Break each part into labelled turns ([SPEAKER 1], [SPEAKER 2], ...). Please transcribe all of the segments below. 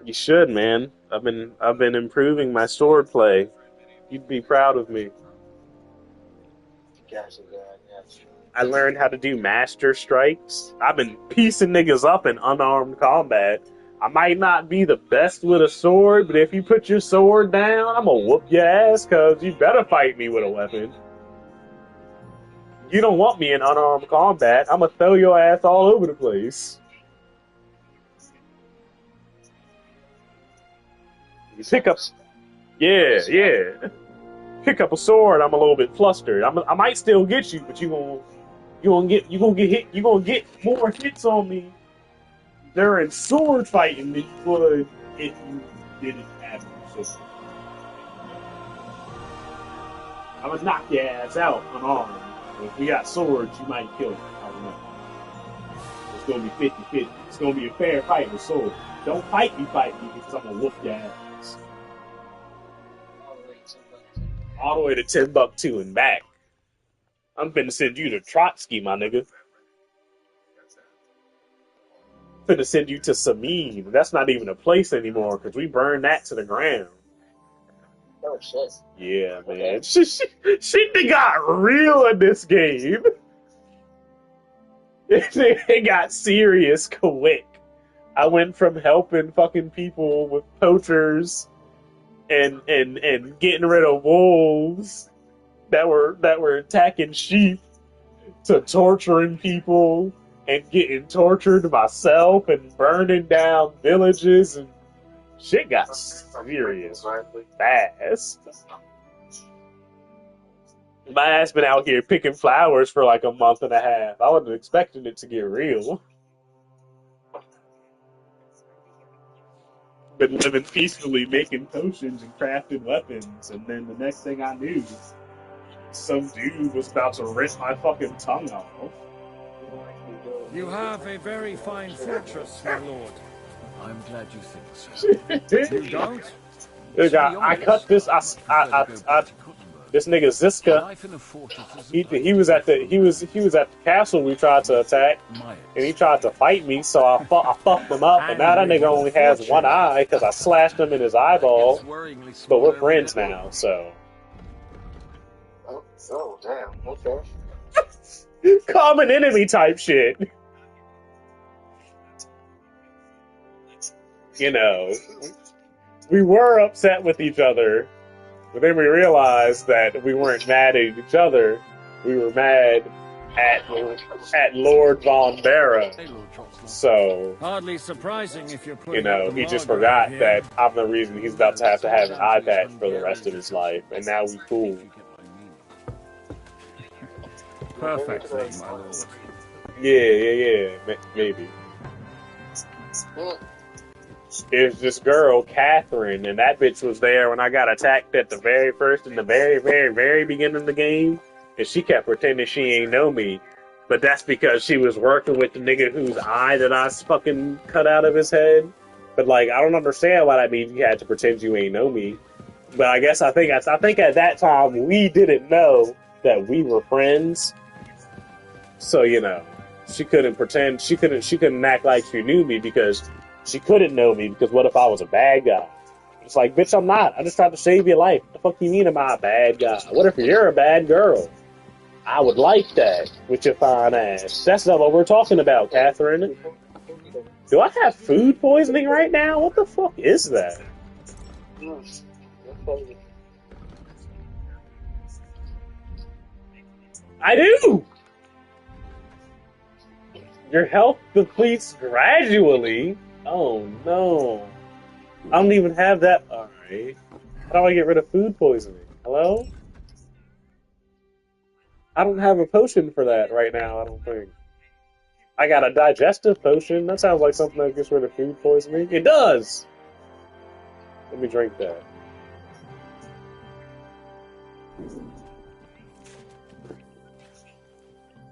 [SPEAKER 1] You should, man. I've been improving my sword play. You'd be proud of me.
[SPEAKER 2] Gotcha, gotcha.
[SPEAKER 1] I learned how to do master strikes. I've been piecing niggas up in unarmed combat. I might not be the best with a sword, but if you put your sword down, I'm gonna whoop your ass, cause you better fight me with a weapon. You don't want me in unarmed combat. I'm gonna throw your ass all over the place. You pick up, yeah, yeah. Pick up a sword. I'm a little bit flustered. I might still get you, but you gonna get hit. You gonna get more hits on me during sword fighting than you would if you didn't have your sword. I'm gonna knock your ass out unarmed. If we got swords, you might kill me. I don't know. It's gonna be 50-50. It's gonna be a fair fight with swords. Don't fight me, because I'm gonna whoop your ass. All the way to Timbuktu and back. I'm finna send you to Trotsky, my nigga. Finna send you to Samin. That's not even a place anymore, because we burned that to the ground.
[SPEAKER 2] Oh shit.
[SPEAKER 1] Yeah, man. Okay. She got real in this game. It got serious quick. I went from helping fucking people with poachers and getting rid of wolves that were attacking sheep to torturing people and getting tortured myself and burning down villages, and shit got serious fast. My ass been out here picking flowers for like a month and a half. I wasn't expecting it to get real. Been living peacefully, making potions and crafting weapons, and then the next thing I knew, some dude was about to rip my fucking tongue off.
[SPEAKER 3] You have a very fine fortress, my lord. I'm glad you think so. You don't?
[SPEAKER 1] I cut this. This nigga Ziska. He was at the castle we tried to attack, and he tried to fight me. So I fucked him up, and now that nigga only has one eye because I slashed him in his eyeball. But we're friends now, so.
[SPEAKER 2] Oh damn. Okay.
[SPEAKER 1] Common enemy type shit. You know, we were upset with each other, but then we realized that we weren't mad at each other. We were mad at Lord Von Barra. So,
[SPEAKER 3] hardly surprising if you're
[SPEAKER 1] you know, he just forgot that I'm the reason he's about to have an eye patch for the rest of his life, and now we cool.
[SPEAKER 3] Perfectly, my lord.
[SPEAKER 1] Yeah, maybe. It's this girl, Catherine, and that bitch was there when I got attacked at the very first, in the very, very, very beginning of the game, and she kept pretending she ain't know me, but that's because she was working with the nigga whose eye that I fucking cut out of his head. But like, I don't understand why that means you had to pretend you ain't know me. But I think at that time we didn't know that we were friends, so you know, she couldn't pretend, she couldn't act like she knew me because. She couldn't know me because what if I was a bad guy? It's like, bitch, I'm not. I just tried to save your life. What the fuck you mean am I a bad guy? What if you're a bad girl? I would like that with your fine ass. That's not what we're talking about, Catherine. Do I have food poisoning right now? What the fuck is that? I do! Your health depletes gradually? Oh no. I don't even have that. Alright. How do I get rid of food poisoning? Hello? I don't have a potion for that right now, I don't think. I got a digestive potion. That sounds like something that gets rid of food poisoning. It does! Let me drink that.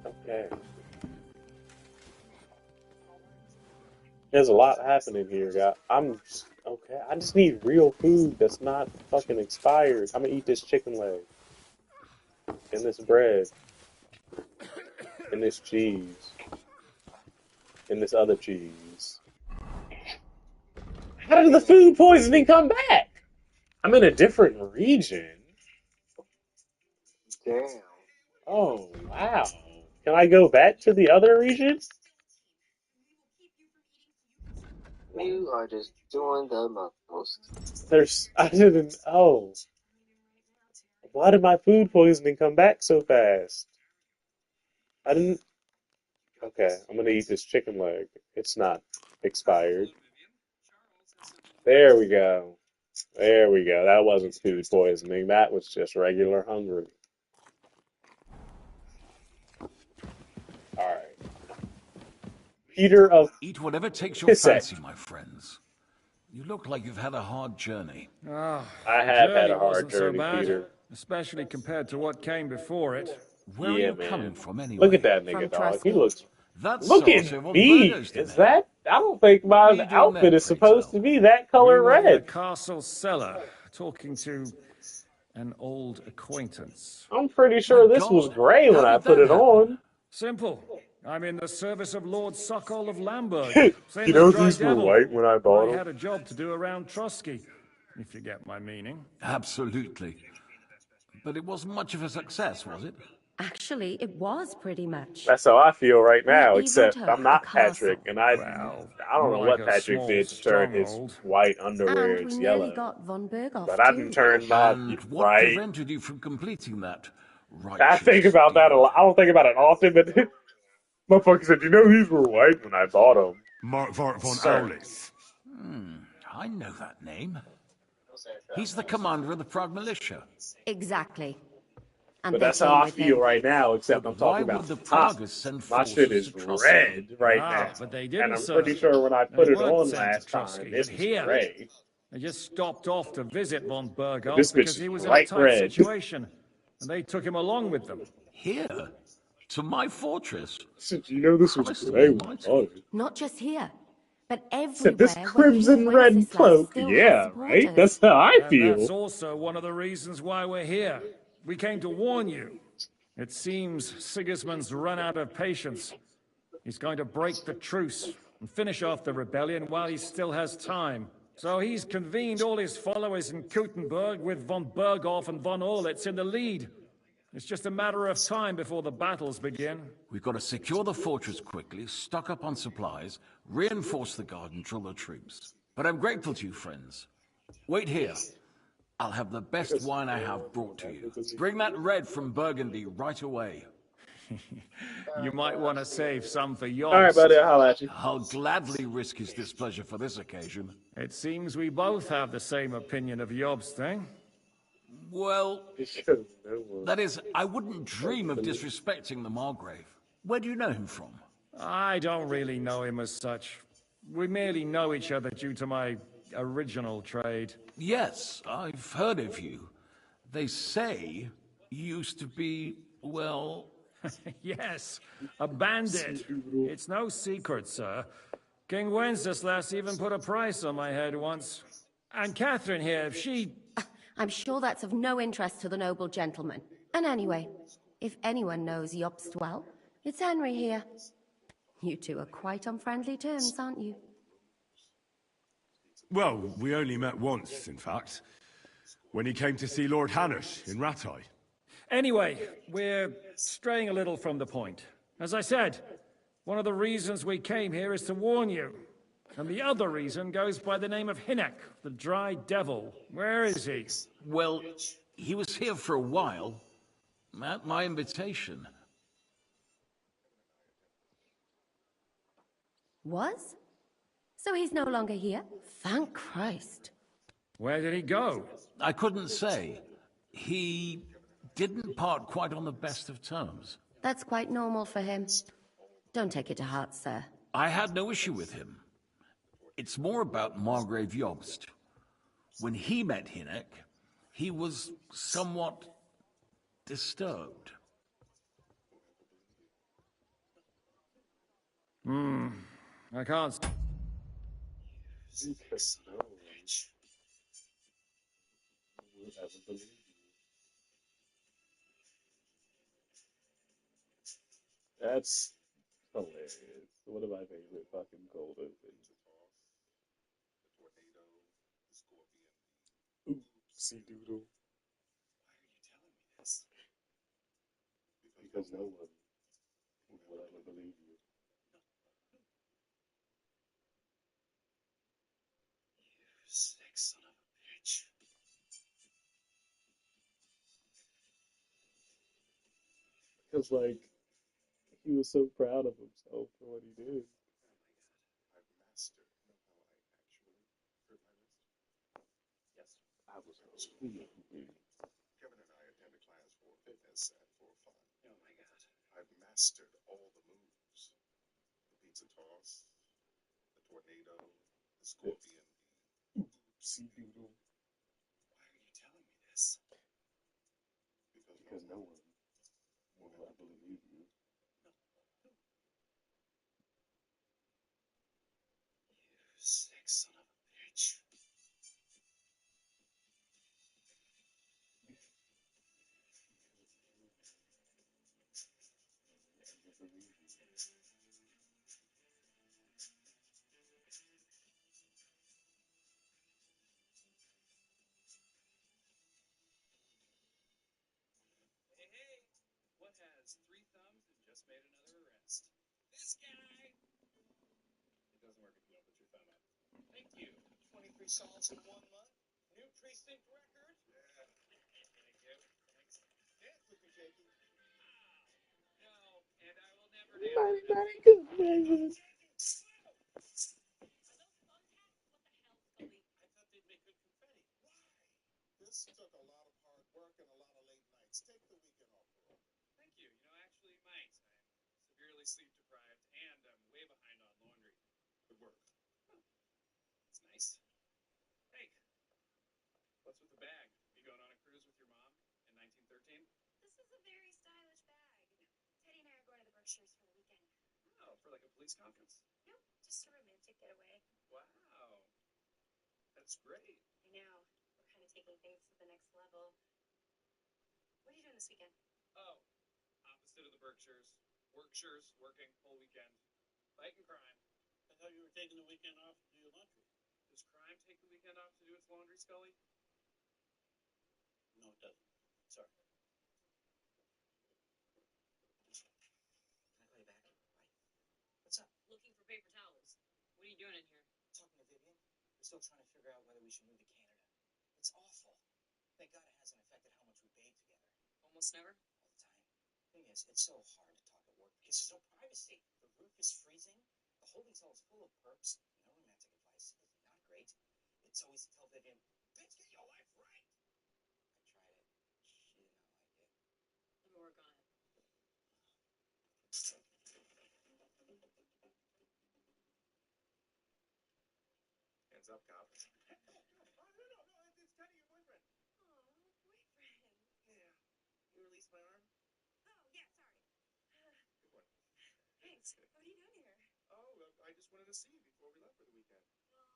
[SPEAKER 1] Okay. There's a lot happening here, guys. Okay. I just need real food that's not fucking expired. I'm gonna eat this chicken leg. And this bread. And this cheese. And this other cheese. How did the food poisoning come back? I'm in a different region.
[SPEAKER 2] Damn.
[SPEAKER 1] Oh, wow. Can I go back to the other region?
[SPEAKER 2] You are just doing the most.
[SPEAKER 1] I didn't, oh. Why did my food poisoning come back so fast? I didn't, okay, I'm gonna eat this chicken leg. It's not expired. There we go. There we go. That wasn't food poisoning. That was just regular hunger. All right. Peter of
[SPEAKER 3] Eat whatever takes your
[SPEAKER 1] Pissek.
[SPEAKER 3] fancy, my friends. You look like you've had a hard journey.
[SPEAKER 1] I
[SPEAKER 4] The
[SPEAKER 1] have had
[SPEAKER 4] journey
[SPEAKER 1] a hard
[SPEAKER 4] wasn't so
[SPEAKER 1] journey,
[SPEAKER 4] bad,
[SPEAKER 1] Peter.
[SPEAKER 4] especially compared to what came before it.
[SPEAKER 3] Where are
[SPEAKER 1] Yeah,
[SPEAKER 3] you coming
[SPEAKER 1] man.
[SPEAKER 3] from
[SPEAKER 1] Look at
[SPEAKER 3] anyway?
[SPEAKER 1] that
[SPEAKER 5] From
[SPEAKER 1] nigga, dog. He
[SPEAKER 5] Trusky.
[SPEAKER 1] looks.
[SPEAKER 3] That's
[SPEAKER 1] Look
[SPEAKER 3] so
[SPEAKER 1] at
[SPEAKER 3] von
[SPEAKER 1] me.
[SPEAKER 3] Burgos,
[SPEAKER 1] Is
[SPEAKER 3] then.
[SPEAKER 1] that? I don't think
[SPEAKER 3] What were
[SPEAKER 1] my
[SPEAKER 3] you doing
[SPEAKER 1] outfit
[SPEAKER 3] there,
[SPEAKER 1] is
[SPEAKER 3] pray
[SPEAKER 1] supposed
[SPEAKER 3] tell?
[SPEAKER 1] to be that
[SPEAKER 4] We
[SPEAKER 1] color
[SPEAKER 4] were in the
[SPEAKER 1] red.
[SPEAKER 4] castle cellar, talking to an old acquaintance.
[SPEAKER 1] I'm pretty
[SPEAKER 3] My
[SPEAKER 1] sure this was
[SPEAKER 3] God,
[SPEAKER 1] gray
[SPEAKER 3] how
[SPEAKER 1] when I
[SPEAKER 3] did
[SPEAKER 1] put
[SPEAKER 3] that
[SPEAKER 1] it
[SPEAKER 3] happen?
[SPEAKER 1] on.
[SPEAKER 4] Simple. I'm in the service of Lord Suckle of Lamberg,
[SPEAKER 1] You
[SPEAKER 4] same as
[SPEAKER 1] know
[SPEAKER 4] Dry
[SPEAKER 1] these were
[SPEAKER 4] Devil.
[SPEAKER 1] white when I
[SPEAKER 4] I
[SPEAKER 1] bought them.
[SPEAKER 4] had a job to do around Trusky, if you get my meaning.
[SPEAKER 3] Absolutely. But it wasn't much of a success, was it?
[SPEAKER 5] Actually, it was pretty much.
[SPEAKER 1] That's how I feel right
[SPEAKER 5] We
[SPEAKER 1] now.
[SPEAKER 5] even
[SPEAKER 1] Except
[SPEAKER 5] took
[SPEAKER 1] I'm
[SPEAKER 5] the
[SPEAKER 1] not Patrick,
[SPEAKER 5] castle.
[SPEAKER 1] and I
[SPEAKER 4] Well,
[SPEAKER 1] don't
[SPEAKER 4] more
[SPEAKER 1] know
[SPEAKER 4] like
[SPEAKER 1] what
[SPEAKER 4] a
[SPEAKER 1] Patrick
[SPEAKER 4] small
[SPEAKER 1] did to turn his
[SPEAKER 4] stronghold.
[SPEAKER 1] white underwear.
[SPEAKER 5] And we
[SPEAKER 1] It's
[SPEAKER 5] nearly
[SPEAKER 1] yellow.
[SPEAKER 5] got von
[SPEAKER 1] But
[SPEAKER 5] Berghoff
[SPEAKER 1] I didn't
[SPEAKER 5] too.
[SPEAKER 1] turn my
[SPEAKER 3] And what
[SPEAKER 1] right.
[SPEAKER 3] prevented you from completing that
[SPEAKER 1] I think
[SPEAKER 3] righteous
[SPEAKER 1] about that a
[SPEAKER 3] deed?
[SPEAKER 1] lot. I don't think about it often, but motherfucker said, "You know these were white when I bought them."
[SPEAKER 6] Markvart von
[SPEAKER 1] Sir,
[SPEAKER 6] Aulis.
[SPEAKER 3] I know that name. He's the commander of the Prague militia.
[SPEAKER 5] Exactly. And
[SPEAKER 1] but
[SPEAKER 5] they
[SPEAKER 1] that's how
[SPEAKER 5] came
[SPEAKER 1] I
[SPEAKER 5] with
[SPEAKER 1] feel
[SPEAKER 5] him.
[SPEAKER 1] right now. Except I'm
[SPEAKER 3] But why
[SPEAKER 1] talking
[SPEAKER 3] would
[SPEAKER 1] about
[SPEAKER 3] the
[SPEAKER 1] top.
[SPEAKER 3] Praguers send
[SPEAKER 1] My shit
[SPEAKER 3] forces
[SPEAKER 1] is
[SPEAKER 3] to Trusky?
[SPEAKER 1] red right now,
[SPEAKER 4] But they
[SPEAKER 1] and
[SPEAKER 4] didn't,
[SPEAKER 1] I'm
[SPEAKER 4] sir.
[SPEAKER 1] pretty sure when I
[SPEAKER 4] They
[SPEAKER 1] put it
[SPEAKER 4] weren't
[SPEAKER 1] on
[SPEAKER 4] sent to
[SPEAKER 1] last time,
[SPEAKER 4] Trusky, but
[SPEAKER 1] this was
[SPEAKER 4] here.
[SPEAKER 1] gray.
[SPEAKER 4] They just stopped off to visit von
[SPEAKER 1] But
[SPEAKER 4] Berghoff
[SPEAKER 1] this bitch
[SPEAKER 4] because
[SPEAKER 1] is
[SPEAKER 4] he was in a
[SPEAKER 1] bright
[SPEAKER 4] tight
[SPEAKER 1] red.
[SPEAKER 4] situation, and they took him along with them.
[SPEAKER 3] Here? To my fortress?
[SPEAKER 1] Since you know this was
[SPEAKER 3] Christ
[SPEAKER 1] gray when I bought
[SPEAKER 3] almighty.
[SPEAKER 1] it.
[SPEAKER 5] Not just here, but
[SPEAKER 1] Said this
[SPEAKER 5] everywhere where King
[SPEAKER 1] crimson red
[SPEAKER 5] Wenceslas
[SPEAKER 1] cloak.
[SPEAKER 5] still has
[SPEAKER 1] Yeah, right.
[SPEAKER 5] supporters.
[SPEAKER 1] That's how I
[SPEAKER 4] And that's
[SPEAKER 1] feel.
[SPEAKER 4] also one of the reasons why we're here. We came to warn you. It seems Sigismund's run out of patience. He's going to break the truce and finish off the rebellion while he still has time. So he's convened all his followers in Kuttenberg with von Berghoff and von Orlitz in the lead. It's just a matter of time before the battles begin.
[SPEAKER 3] We've got to secure the fortress quickly, stock up on supplies, reinforce the guard and drill the troops. But I'm grateful to you, friends. Wait here. I'll have the best wine I have brought to you. Bring that red from Burgundy right away.
[SPEAKER 4] You might want to save some for
[SPEAKER 1] All right,
[SPEAKER 4] Jobst.
[SPEAKER 1] buddy. I'll holler at you.
[SPEAKER 3] I'll gladly risk his displeasure for this occasion.
[SPEAKER 4] It seems we both have the same opinion of Jobst, eh?
[SPEAKER 3] Well,
[SPEAKER 1] Because no one-
[SPEAKER 3] that is, I wouldn't dream of disrespecting the Margrave. Where do you know him from?
[SPEAKER 4] I don't really know him as such. We merely know each other due to my original trade.
[SPEAKER 3] Yes, I've heard of you. They say you used to be, well...
[SPEAKER 4] Yes, a bandit. It's no secret, sir. King Wenceslas even put a price on my head once. And Catherine here,
[SPEAKER 5] I'm sure that's of no interest to the noble gentleman. And anyway, if anyone knows Jobst well, it's Henry here. You two are quite on friendly terms, aren't you?
[SPEAKER 6] Well, we only met once, in fact. When he came to see Lord Hanush in Rattay.
[SPEAKER 4] Anyway, we're straying a little from the point. As I said, one of the reasons we came here is to warn you. And the other reason goes by the name of Hinek, the Dry Devil. Where is he?
[SPEAKER 3] Well, he was here for a while. At my invitation.
[SPEAKER 5] Was? So he's no longer here? Thank Christ.
[SPEAKER 4] Where did he go?
[SPEAKER 3] I couldn't say. He didn't part quite on the best of terms.
[SPEAKER 5] That's quite normal for him. Don't take it to heart, sir.
[SPEAKER 3] I had no issue with him. It's more about Margrave Jobst. When he met Hinek, he was somewhat disturbed.
[SPEAKER 4] I can't...
[SPEAKER 1] Because no one would ever believe you. That's hilarious. One of my favorite fucking cold opens. Oopsie doodle.
[SPEAKER 3] Why are you telling me this?
[SPEAKER 1] Because no one will ever believe you.
[SPEAKER 3] You sick son of a bitch.
[SPEAKER 1] Because, like, he was so proud of himself for what he did.
[SPEAKER 3] Yes.
[SPEAKER 1] I was hoping.
[SPEAKER 3] Oh my god.
[SPEAKER 1] Oopsie doodle.
[SPEAKER 3] Why are you telling me this?
[SPEAKER 1] Because no one will ever believe you.
[SPEAKER 3] You sick son of a bitch. Hey, hey. What has 3 thumbs and just made another arrest? This guy! It doesn't work if you don't put your thumb up. Thank you. 23 solves in 1 month. New precinct record. Yeah. Thank you. Thanks. Dance with me, Jakey. No, and I will never dance
[SPEAKER 1] Mighty,
[SPEAKER 3] with
[SPEAKER 1] mighty good neighbors.
[SPEAKER 3] I thought they'd make good confetti. Why?
[SPEAKER 7] This took a lot of hard work and a lot of late nights. Take the weekend off, bro.
[SPEAKER 3] Thank you. You know, actually, might. I'm severely sleep deprived, and I'm way behind on laundry.
[SPEAKER 7] Good work.
[SPEAKER 3] Oh, that's nice. Hey, what's with the bag? You going on a cruise with your mom in 1913?
[SPEAKER 8] This is a very stylish bag. Teddy and I are going to the Berkshires for the weekend.
[SPEAKER 3] Oh, for like a police conference?
[SPEAKER 8] Nope, just a romantic getaway.
[SPEAKER 3] Wow. That's great.
[SPEAKER 8] I know. We're kind of taking things to the next level. What are you doing this weekend?
[SPEAKER 3] Oh, opposite of the Berkshires. Workshires, working whole weekend. Fighting crime.
[SPEAKER 7] I thought you were taking the weekend off to do your laundry.
[SPEAKER 3] Does crime take the weekend off to do its laundry, Scully?
[SPEAKER 7] No, it doesn't. Sorry.
[SPEAKER 2] Can I call you back? Why? What's up?
[SPEAKER 8] Looking for paper towels. What are you doing in here?
[SPEAKER 2] Talking to Vivian. We're still trying to figure out whether we should move to Canada. It's awful. Thank God it hasn't affected how much we bathe together.
[SPEAKER 8] Almost never.
[SPEAKER 2] All the time. Thing is, it's so hard to talk at work because there's no privacy. The roof is freezing. The holding cell is full of perps. No romantic advice. It's not great. It's always to tell Vivian, bitch, get your life right. I tried it. She did not like it.
[SPEAKER 8] Let me work on it.
[SPEAKER 3] Hands up, cop.
[SPEAKER 7] No, it's Teddy, your boyfriend.
[SPEAKER 8] Aw, boyfriend.
[SPEAKER 7] Yeah. You released my arm?
[SPEAKER 8] Oh, yeah, sorry.
[SPEAKER 3] Good one.
[SPEAKER 8] Thanks. What are you doing here?
[SPEAKER 3] Oh, I just wanted to see you before we left for the weekend.
[SPEAKER 8] Aw,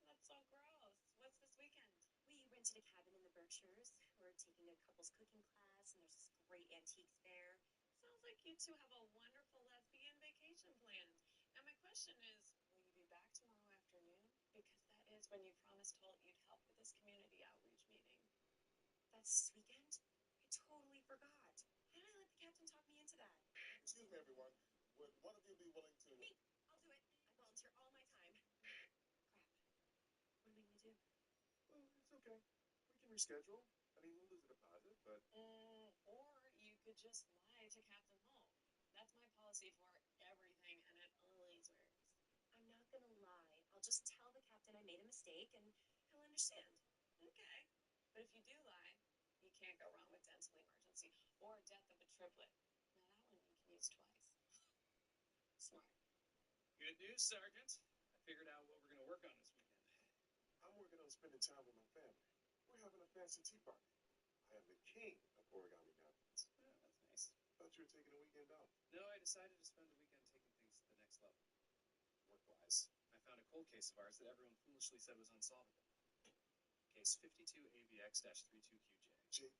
[SPEAKER 8] that's so gross. What's this weekend? We rented a cabin in the Berkshires. We're taking a couples cooking class, and there's this great antiques fair. Sounds like you two have a wonderful lesbian vacation planned. Now, my question is, will you be back tomorrow afternoon? Because that is when you promised Holt you'd help with this community outreach meeting. That's this weekend? I totally forgot. How did I let the captain talk me into that?
[SPEAKER 7] Excuse me, everyone. Would one of you be willing to...
[SPEAKER 8] Me! I'll do it. I volunteer all my time. Crap. What am I gonna do?
[SPEAKER 3] Well, it's okay. We can reschedule. I mean, we'll lose a deposit, but...
[SPEAKER 8] Or you could just lie to Captain Holt. That's my policy for everything, and it always works. I'm not gonna lie. I'll just tell the captain I made a mistake, and he'll understand. Okay. But if you do lie, you can't go wrong with dental emergency or death of a triplet. Now that one you can use twice. Smart.
[SPEAKER 3] Good news, Sergeant. I figured out what we're going to work on this weekend.
[SPEAKER 7] I'm working on spending time with my family. We're having a fancy tea party. I am the king of origami napkins.
[SPEAKER 3] Oh, that's nice.
[SPEAKER 7] I thought you were taking a weekend off.
[SPEAKER 3] No, I decided to spend the weekend taking things to the next level. Work-wise, I found a cold case of ours that everyone foolishly said was unsolvable. Case 52ABX-32QJ.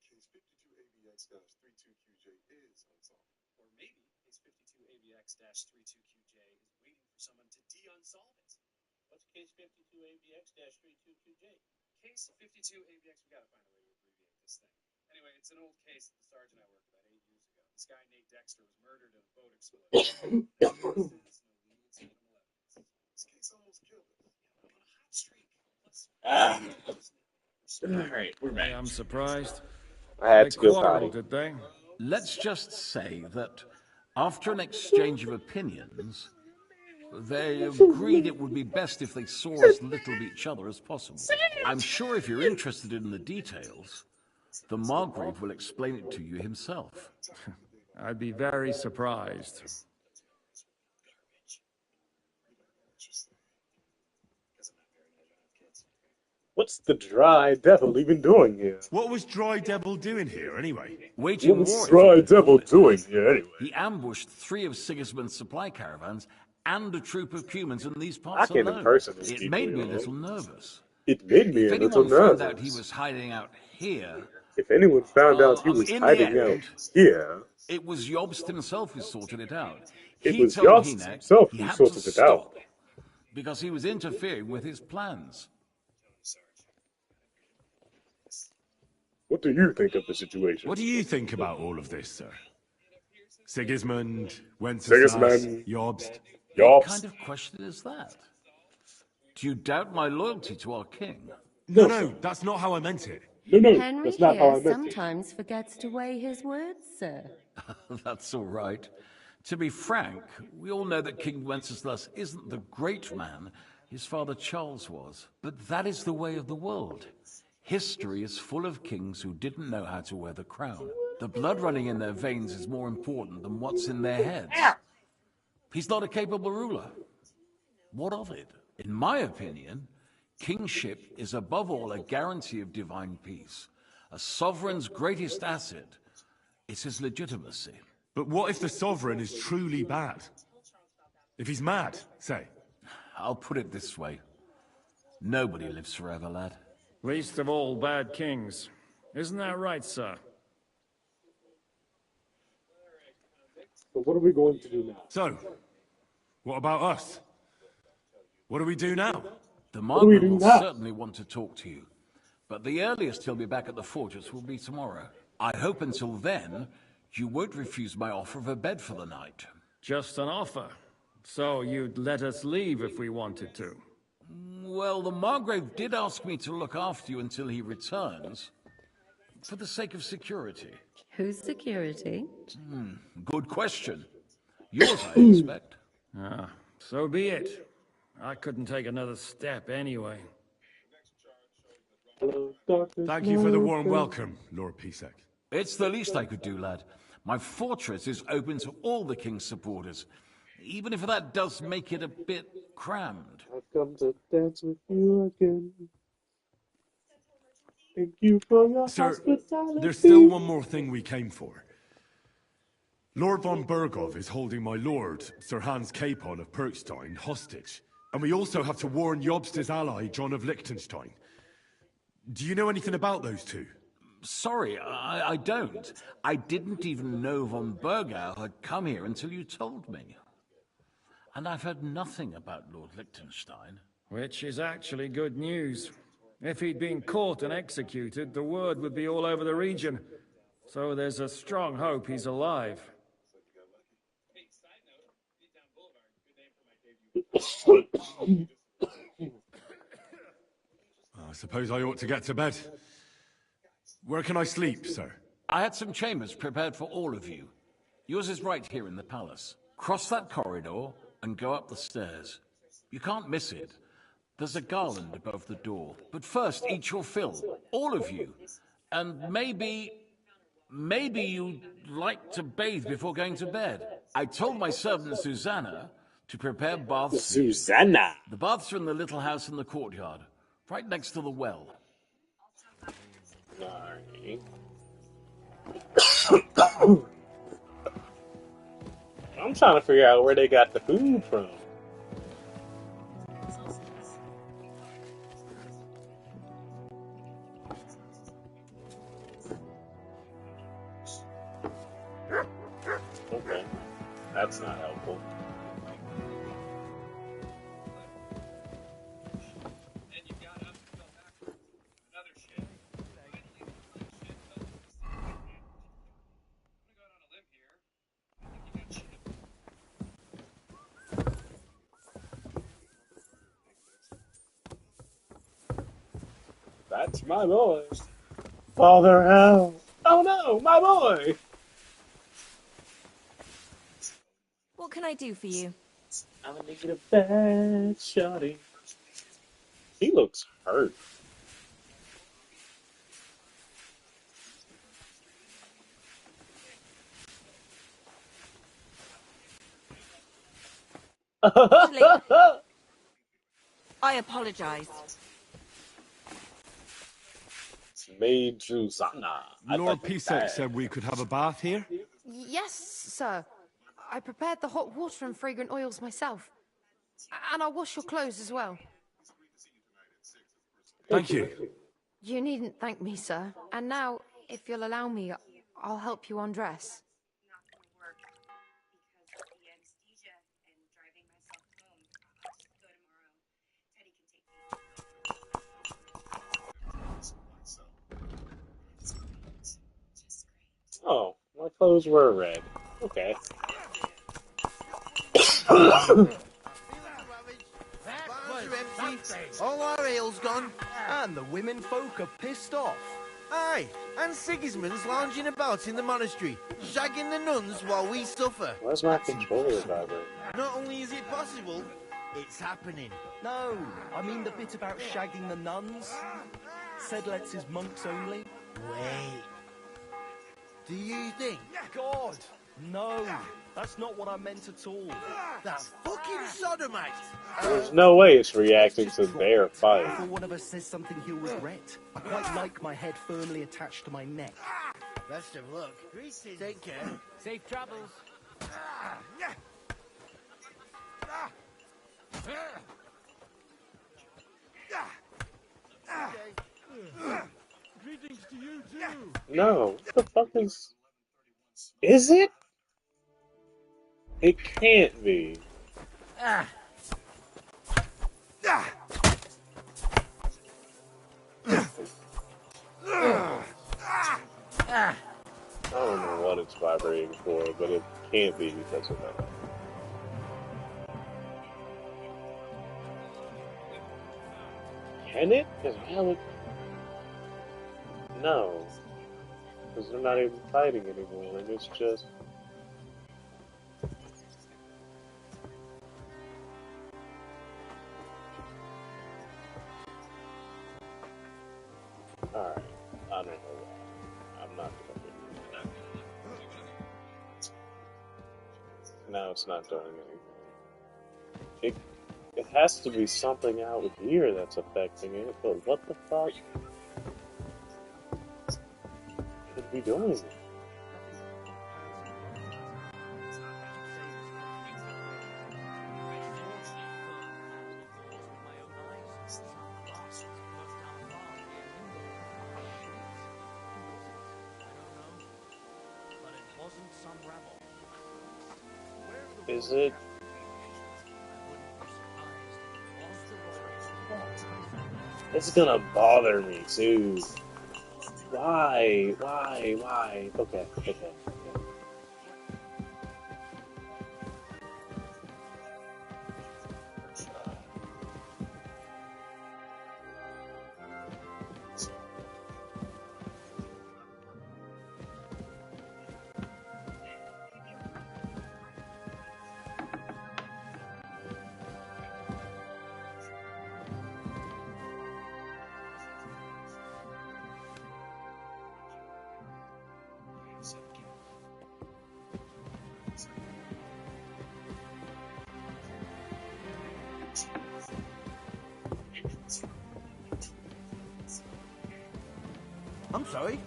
[SPEAKER 7] Case 52ABX-32QJ is unsolved.
[SPEAKER 3] Or maybe case 52ABX-32QJ is waiting for someone to de-unsolve it.
[SPEAKER 9] What's case 52ABX-322J?
[SPEAKER 2] Case 52ABX, we gotta find a way to abbreviate this thing. Anyway, it's an old case that the sergeant I worked about 8 years ago. This guy, Nate Dexter, was murdered in a boat explosion. No witnesses, no leads, minimal evidence.
[SPEAKER 7] This case almost killed us.
[SPEAKER 2] Yeah, but I'm on a hot streak. Plus,
[SPEAKER 1] All right, we're back.
[SPEAKER 4] I'm surprised.
[SPEAKER 1] I had
[SPEAKER 4] They
[SPEAKER 1] to go
[SPEAKER 4] quarreled,
[SPEAKER 1] potty.
[SPEAKER 4] did they?
[SPEAKER 3] Let's just say that after an exchange of opinions, they agreed it would be best if they saw as little of each other as possible. I'm sure if you're interested in the details, the Margrave will explain it to you himself.
[SPEAKER 4] I'd be very surprised.
[SPEAKER 1] What's the dry devil even doing here?
[SPEAKER 6] What was Dry Devil doing here, anyway?
[SPEAKER 3] Waging
[SPEAKER 1] What
[SPEAKER 3] war,
[SPEAKER 1] was
[SPEAKER 3] if you
[SPEAKER 1] Dry
[SPEAKER 3] can call
[SPEAKER 1] Devil
[SPEAKER 3] it
[SPEAKER 1] doing
[SPEAKER 3] that.
[SPEAKER 1] here anyway?
[SPEAKER 3] He ambushed 3 of Sigismund's supply caravans and a troop of humans in these
[SPEAKER 1] I
[SPEAKER 3] parts
[SPEAKER 1] can't
[SPEAKER 3] alone.
[SPEAKER 1] impersonate
[SPEAKER 3] It
[SPEAKER 1] people,
[SPEAKER 3] made me a
[SPEAKER 1] you know.
[SPEAKER 3] little nervous.
[SPEAKER 1] It made me
[SPEAKER 3] If
[SPEAKER 1] a little
[SPEAKER 3] anyone found out he
[SPEAKER 1] nervous.
[SPEAKER 3] was hiding out here,
[SPEAKER 1] If anyone found out he was
[SPEAKER 3] in the
[SPEAKER 1] hiding out
[SPEAKER 3] end,
[SPEAKER 1] here,
[SPEAKER 3] it was Jobst himself who sorted it out.
[SPEAKER 1] it
[SPEAKER 3] He
[SPEAKER 1] was
[SPEAKER 3] told
[SPEAKER 1] Yost
[SPEAKER 3] Hynek
[SPEAKER 1] himself
[SPEAKER 3] he
[SPEAKER 1] who
[SPEAKER 3] had to
[SPEAKER 1] sorted it out.
[SPEAKER 3] stop because he was interfering with his plans.
[SPEAKER 1] What do you think of the situation?
[SPEAKER 6] What do you think about all of this, sir? Sigismund, Wenceslas,
[SPEAKER 1] Sigismund,
[SPEAKER 6] Jobst.
[SPEAKER 3] What
[SPEAKER 1] Jobst?
[SPEAKER 3] kind of question is that? Do you doubt my loyalty to our king?
[SPEAKER 6] No, that's not how I meant it.
[SPEAKER 1] No,
[SPEAKER 5] Henry
[SPEAKER 1] that's not how I
[SPEAKER 5] here
[SPEAKER 1] meant it.
[SPEAKER 5] sometimes forgets to weigh his words, sir.
[SPEAKER 3] That's all right. To be frank, we all know that King Wenceslas isn't the great man his father Charles was. But that is the way of the world. History is full of kings who didn't know how to wear the crown. The blood running in their veins is more important than what's in their heads. He's not a capable ruler. What of it? In my opinion, kingship is above all a guarantee of divine peace. A sovereign's greatest asset is his legitimacy.
[SPEAKER 6] But what if the sovereign is truly bad? If he's mad, say.
[SPEAKER 3] I'll put it this way. Nobody lives forever, lad.
[SPEAKER 4] Least of all bad kings. Isn't that right, sir?
[SPEAKER 1] So what are we going to do now?
[SPEAKER 6] So, what about us? What do we do now?
[SPEAKER 3] The
[SPEAKER 1] do we
[SPEAKER 3] Margrave
[SPEAKER 1] do
[SPEAKER 3] will
[SPEAKER 1] now?
[SPEAKER 3] certainly want to talk to you. But the earliest he'll be back at the fortress will be tomorrow. I hope until then, you won't refuse my offer of a bed for the night.
[SPEAKER 4] Just an offer. So you'd let us leave if we wanted to.
[SPEAKER 3] Well, the Margrave did ask me to look after you until he returns. For the sake of security.
[SPEAKER 5] Whose security?
[SPEAKER 3] Good question. Yours, I expect.
[SPEAKER 4] Ah, so be it. I couldn't take another step anyway.
[SPEAKER 1] Hello, darkness,
[SPEAKER 6] Thank you for the warm
[SPEAKER 1] welcome.
[SPEAKER 6] welcome, Lord Pisek.
[SPEAKER 3] It's the least I could do, lad. My fortress is open to all the king's supporters, even if that does make it a bit crammed.
[SPEAKER 1] I've come to dance with you again. Thank you for your
[SPEAKER 6] Sir,
[SPEAKER 1] hospitality.
[SPEAKER 6] there's still one more thing we came for. Lord von Bergov is holding my lord, Sir Hans Capon of Perkstein, hostage. And we also have to warn Jobst's ally, John of Liechtenstein. Do you know anything about those two?
[SPEAKER 3] Sorry, I don't. I didn't even know von Bergau had come here until you told me. And I've heard nothing about Lord Liechtenstein.
[SPEAKER 4] Which is actually good news. If he'd been caught and executed, the word would be all over the region. So there's a strong hope he's alive.
[SPEAKER 2] Hey, side note, Beatdown Boulevard, good name for my debut.
[SPEAKER 6] I suppose I ought to get to bed. Where can I sleep, sir?
[SPEAKER 3] I had some chambers prepared for all of you. Yours is right here in the palace. Cross that corridor and go up the stairs. You can't miss it. There's a garland above the door. But first, eat your fill. All of you. And maybe you'd like to bathe before going to bed. I told my servant Susanna to prepare baths for you.
[SPEAKER 1] Susanna.
[SPEAKER 3] The baths are in the little house in the courtyard, right next to the well.
[SPEAKER 1] Alright. I'm trying to figure out where they got the food from. Okay, that's not helpful. That's my boy. Father Hell. Oh no, my boy.
[SPEAKER 10] What can I do for you?
[SPEAKER 1] I'm gonna need a bad shotty. He looks hurt.
[SPEAKER 10] I apologize.
[SPEAKER 1] Maid Susanna. I thought
[SPEAKER 6] Lord
[SPEAKER 1] you
[SPEAKER 6] Pisek
[SPEAKER 1] died.
[SPEAKER 6] said we could have a bath here?
[SPEAKER 11] Yes, sir. I prepared the hot water and fragrant oils myself. And I'll wash your clothes as well.
[SPEAKER 6] Thank you.
[SPEAKER 11] You needn't thank me, sir. And now, if you'll allow me, I'll help you undress.
[SPEAKER 1] Oh, my clothes were red. Okay.
[SPEAKER 12] All our ale's gone, and the women folk are pissed off. Aye, and Sigismund's lounging about in the monastery, shagging the nuns while we suffer.
[SPEAKER 1] Where's my
[SPEAKER 12] That's
[SPEAKER 1] controller
[SPEAKER 12] impossible.
[SPEAKER 1] vibrating?
[SPEAKER 12] Not only is it possible, it's happening.
[SPEAKER 13] No, I mean the bit about shagging the nuns. Said lets his monks only.
[SPEAKER 12] Wait. Do you think?
[SPEAKER 13] God, no, that's not what I meant at all.
[SPEAKER 12] That fucking sodomite!
[SPEAKER 1] There's no way it's reacting
[SPEAKER 13] Just
[SPEAKER 1] to
[SPEAKER 13] drop
[SPEAKER 1] their
[SPEAKER 13] it
[SPEAKER 1] fight.
[SPEAKER 13] before one of us says something he'll regret. I quite like my head firmly attached to my neck.
[SPEAKER 12] Best of luck. Take care.
[SPEAKER 9] Safe travels.
[SPEAKER 6] Greetings to you too.
[SPEAKER 1] No, what the fuck is... Is it? It can't be. I don't know what it's vibrating for, but it can't be because of that. Can it? Because now it... No. Because they're not even fighting anymore, and it's just... Alright, I don't know why. I'm not gonna do that. Now it's not doing anything. It has to be something out here that's affecting it, but what the fuck could be doing it? Is it? It's gonna bother me too. Why? Why? Why? Okay, okay.
[SPEAKER 12] I'm sorry.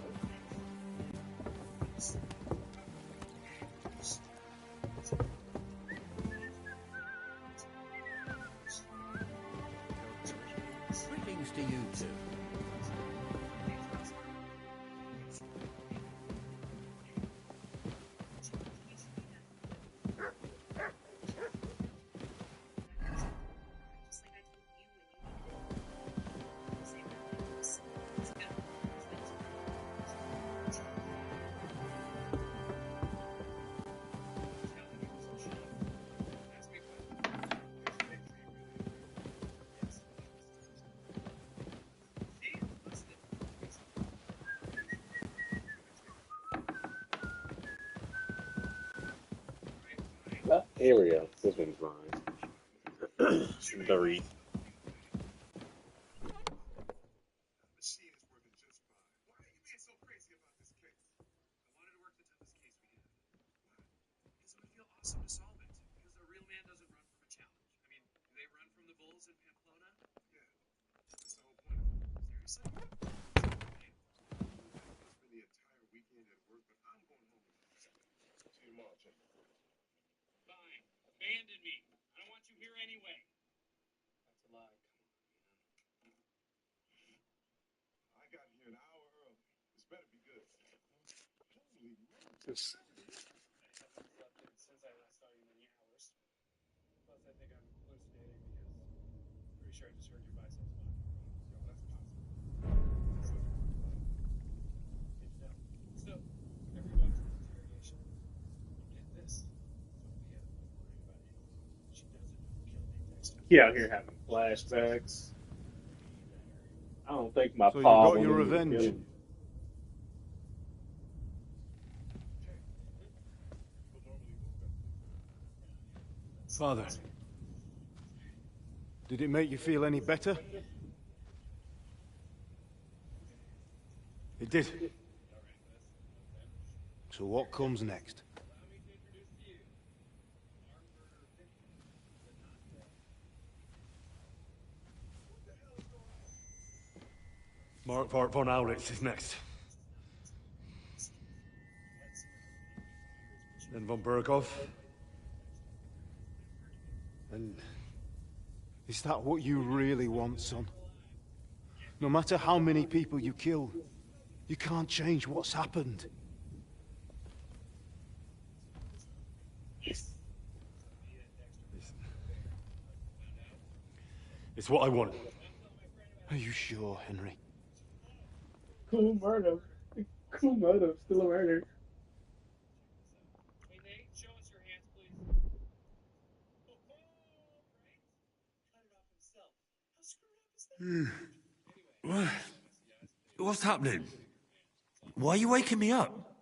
[SPEAKER 12] Greetings to you too.
[SPEAKER 1] Here we go. This one's mine. The wreath.
[SPEAKER 7] Machine is working just fine. Why are you being so crazy about this case? I wanted to work the toughest case we have. Why? Because it would feel awesome to solve it. Because a real man doesn't run from a challenge. I mean, do they run from the bulls in Pamplona? Yeah. That's the whole point of it. Seriously? I spent the entire weekend at work, but I'm going home tonight. See you tomorrow, Jim.
[SPEAKER 9] Fine. Abandon me. I don't want you here anyway.
[SPEAKER 7] That's a lie. Come on, man. I got here an hour early. This better be good. Holy Moses.
[SPEAKER 9] I haven't slept in since I last saw you many hours. Plus, I think I'm hallucinating because I'm pretty sure I just heard your biceps knocking.
[SPEAKER 7] Yo, that's possible.
[SPEAKER 9] Good to know. So, everyone's in interrogation. Get this. Sophia was lying about anything. She doesn't know who killed Dexter.
[SPEAKER 1] He out here having flashbacks. I don't think my
[SPEAKER 14] So you
[SPEAKER 1] pa
[SPEAKER 14] got
[SPEAKER 1] wanted
[SPEAKER 14] your
[SPEAKER 1] me to kill
[SPEAKER 14] revenge?
[SPEAKER 1] him.
[SPEAKER 14] Father, did it make you feel any better? It did. So what comes next? Mark von Aulitz is next. Then von Berghoff. And is that what you really want, son? No matter how many people you kill, you can't change what's happened. It's what I want. Are you sure, Henry?
[SPEAKER 1] Cool murder. Cool murder. Still a murder.
[SPEAKER 9] Hey, Nate, show us your hands, please. Oh, right? Cut it off himself. How screwed up is that?
[SPEAKER 15] What's happening? Why are you waking me up?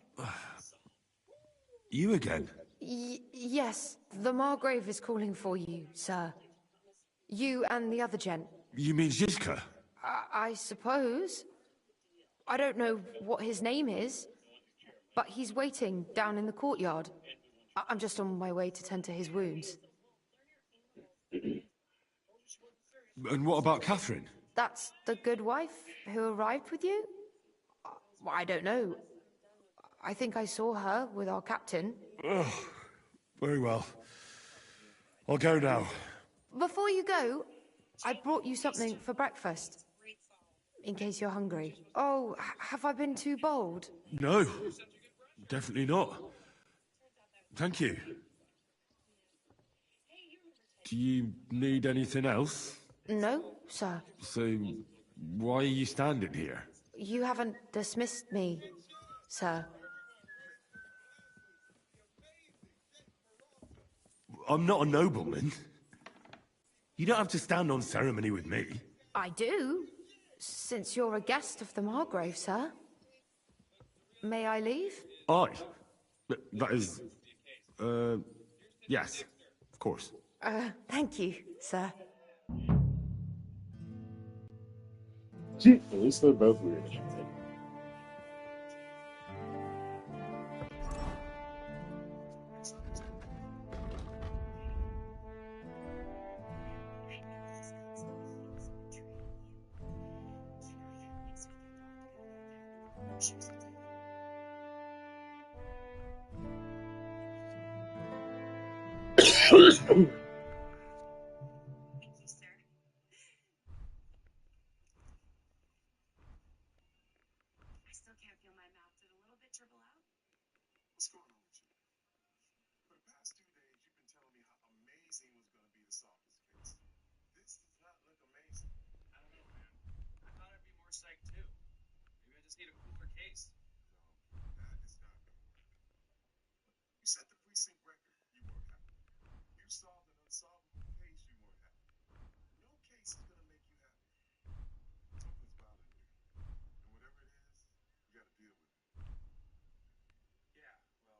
[SPEAKER 15] You again?
[SPEAKER 11] Yes, the Margrave is calling for you, sir. You and the other gent.
[SPEAKER 15] You mean Zizka?
[SPEAKER 11] I suppose. I don't know what his name is, but he's waiting down in the courtyard. I'm just on my way to tend to his wounds.
[SPEAKER 15] And what about Catherine?
[SPEAKER 11] That's the good wife who arrived with you? I don't know. I think I saw her with our captain.
[SPEAKER 15] Oh, very well. I'll go now.
[SPEAKER 11] Before you go, I brought you something for breakfast. In case you're hungry. Oh, have I been too bold?
[SPEAKER 15] No, definitely not. Thank you. Do you need anything else?
[SPEAKER 11] No, sir.
[SPEAKER 15] So, why are you standing here?
[SPEAKER 11] You haven't dismissed me, sir.
[SPEAKER 15] I'm not a nobleman. You don't have to stand on ceremony with me.
[SPEAKER 11] I do, since you're a guest of the Margrave, sir. May I leave?
[SPEAKER 15] That is... yes, of course.
[SPEAKER 11] Thank you, sir.
[SPEAKER 1] Gee, at least they're both weird.
[SPEAKER 7] What's going on with you? For the past 2 days, you've been telling me how amazing it was going to be to solve this case. This does not look amazing.
[SPEAKER 9] I don't know, man. I thought I'd be more psyched too. Maybe I just need a cooler case.
[SPEAKER 7] No, that is not going to work. You set the precinct record, you weren't happy. You solved an unsolvable case, you weren't happy. No case is going to make you happy. Something's bothering you. And whatever it is, you got to deal with it.
[SPEAKER 9] Yeah, well,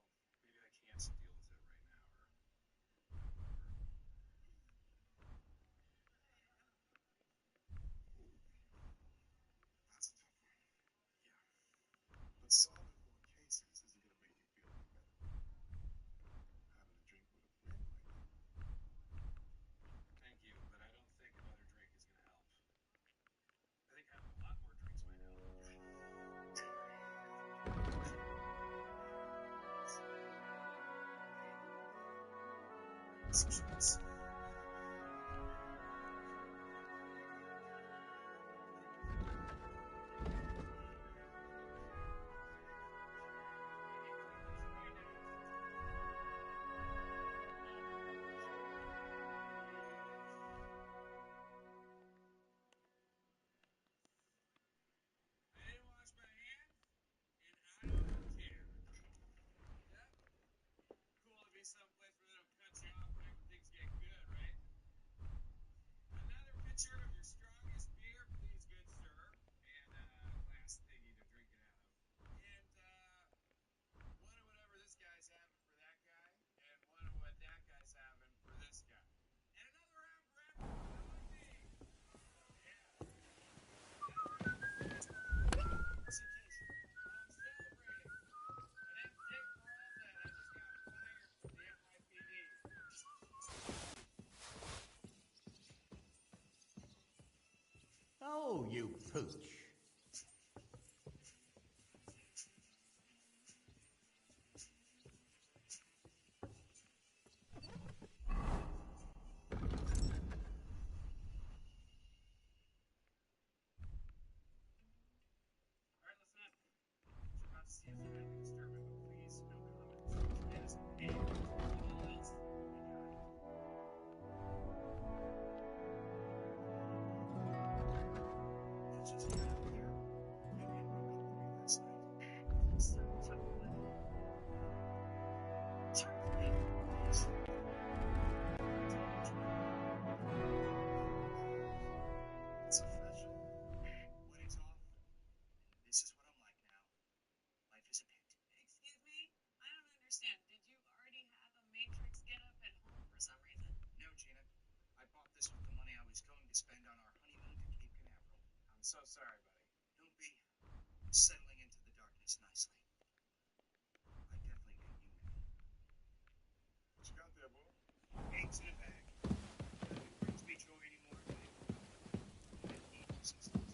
[SPEAKER 2] some shots.
[SPEAKER 7] I didn't wash my hands, and I don't care. Yep. Cool to be someplace where they don't cut you off right when things get good, right? Another pitcher of your strongest beer, please, good sir. And glass thingy to drink it out of. And one of whatever this guy's having for that guy, and one of what that guy's having for this guy. And another round for everyone but me. Yeah. It's occasion. I'm celebrating. I didn't take for all that. I just got fired from the NYPD.
[SPEAKER 12] Oh, you pooch.
[SPEAKER 7] All right, listen up. You're about to see a friendly disturbance, but please, no comments. Yes, and all else we got.
[SPEAKER 2] It's just a guy out there. Maybe it broke up with me last night.
[SPEAKER 8] So totally.
[SPEAKER 2] Totally. Yes. It's official. Wedding's off. And this is what I'm like now. Life is a pit.
[SPEAKER 8] Excuse me? I don't understand. Did you already have a Matrix get up at home for some reason?
[SPEAKER 2] No, Gina. I bought this with the money I was going to spend on our honeymoon to Cape Canaveral.
[SPEAKER 7] I'm so sorry, buddy.
[SPEAKER 2] Don't be settling into the darkness nicely. I definitely get you now.
[SPEAKER 7] What you got there, boy?
[SPEAKER 2] Eggs in a bag. Nothing brings me joy anymore than eating existence.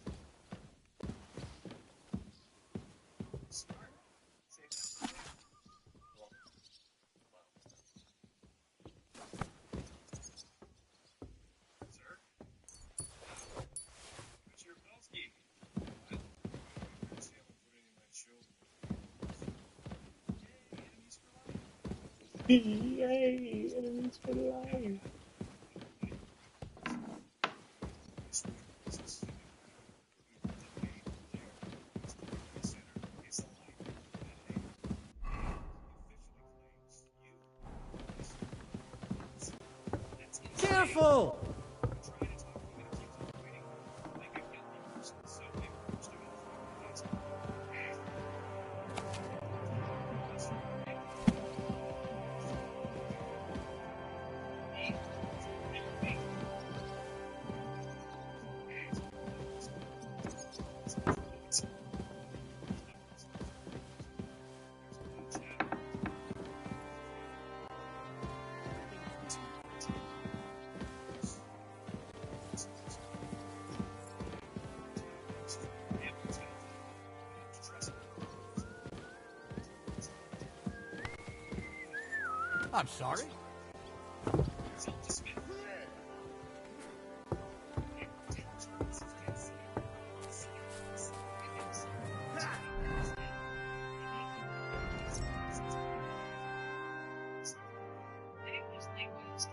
[SPEAKER 7] Smart. Save that for later. Sir? What's your Polsky? What? See if I put any of my children. Yay, enemies for life.
[SPEAKER 1] Yay, enemies for life.
[SPEAKER 2] This week, this is the debate there. This community center is alive today. He officially claims you. That's insane.
[SPEAKER 12] Careful!
[SPEAKER 2] I'm trying to talk to him and he keeps avoiding me. Like a guilty person. So I approached him in 3 days.
[SPEAKER 12] I'm sorry.
[SPEAKER 8] English language.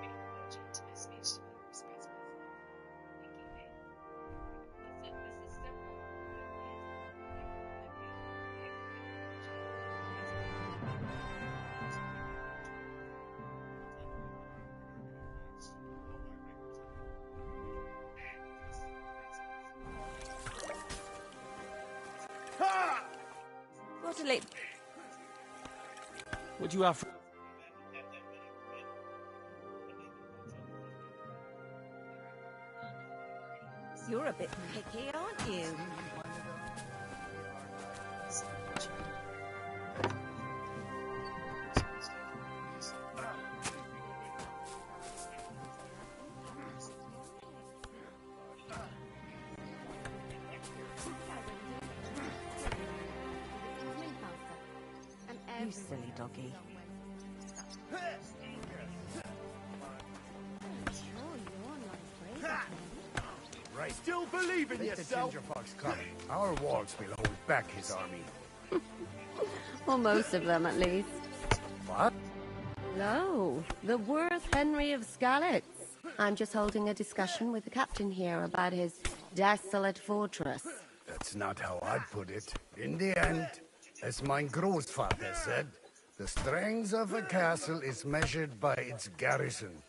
[SPEAKER 8] Intimacy, express myself. Thinking, hey, listen, this is simple.
[SPEAKER 10] What a late...
[SPEAKER 4] Would you have...
[SPEAKER 10] You're a bit picky, aren't you? You silly doggy.
[SPEAKER 16] Right. Still believe in yourself. The Gingerfox coming. Our walls will hold back his army.
[SPEAKER 5] Or most of them, at least.
[SPEAKER 16] What?
[SPEAKER 5] No, the worth Henry of Skalitz. I'm just holding a discussion with the captain here about his desolate fortress.
[SPEAKER 16] That's not how I'd put it. In the end, as my grandfather said, the strength of a castle is measured by its garrison.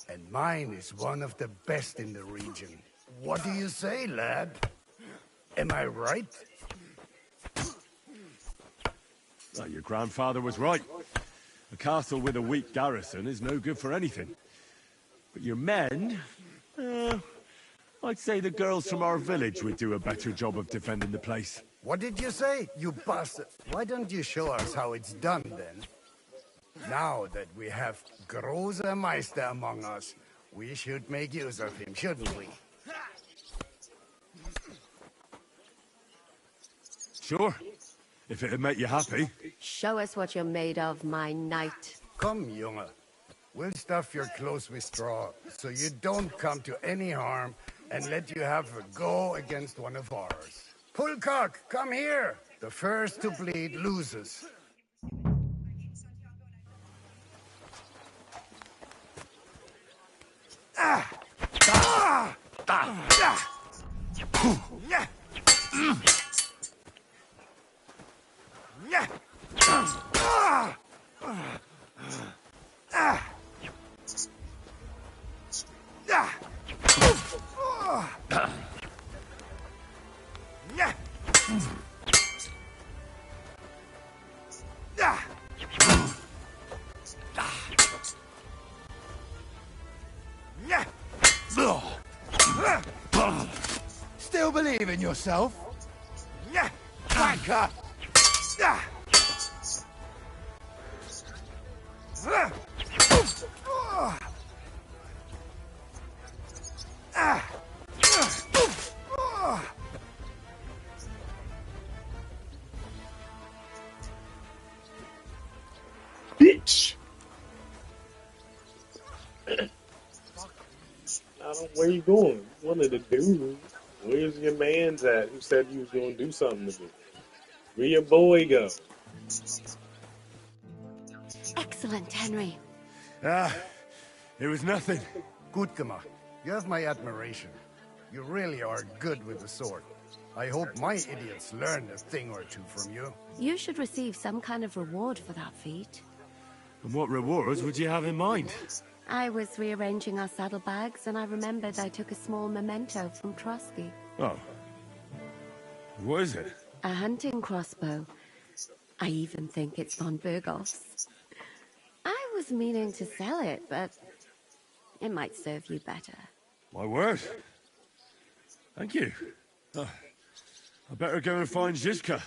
[SPEAKER 16] And mine is one of the best in the region. What do you say, lad? Am I right?
[SPEAKER 6] Well, your grandfather was right. A castle with a weak garrison is no good for anything. But your men... I'd say the girls from our village would do a better job of defending the place.
[SPEAKER 16] What did you say, you bastard? Why don't you show us how it's done, then? Now that we have Großer Meister among us, we should make use of him, shouldn't we?
[SPEAKER 6] Sure, if it'd make you happy.
[SPEAKER 5] Show us what you're made of, my knight.
[SPEAKER 16] Come, Junge. We'll stuff your clothes with straw, so you don't come to any harm, and let you have a go against one of ours. Pulcock, come here! The first to bleed loses.
[SPEAKER 12] Still believe in yourself? Wanker!
[SPEAKER 1] Bitch! Where you going? One of the dudes. Where's your man's at who said you was going to do something to me? Where your boy go?
[SPEAKER 5] Excellent, Henry.
[SPEAKER 6] It was nothing.
[SPEAKER 16] Gut gemacht. You have my admiration. You really are good with the sword. I hope my idiots learned a thing or two from you.
[SPEAKER 5] You should receive some kind of reward for that feat.
[SPEAKER 6] And what rewards would you have in mind?
[SPEAKER 5] I was rearranging our saddlebags, and I remembered I took a small memento from Trotsky.
[SPEAKER 6] Oh. What is it?
[SPEAKER 5] A hunting crossbow. I even think it's von Berghoff's. I was meaning to sell it, but it might serve you better.
[SPEAKER 6] My word. Thank you. I better go and find Zizka.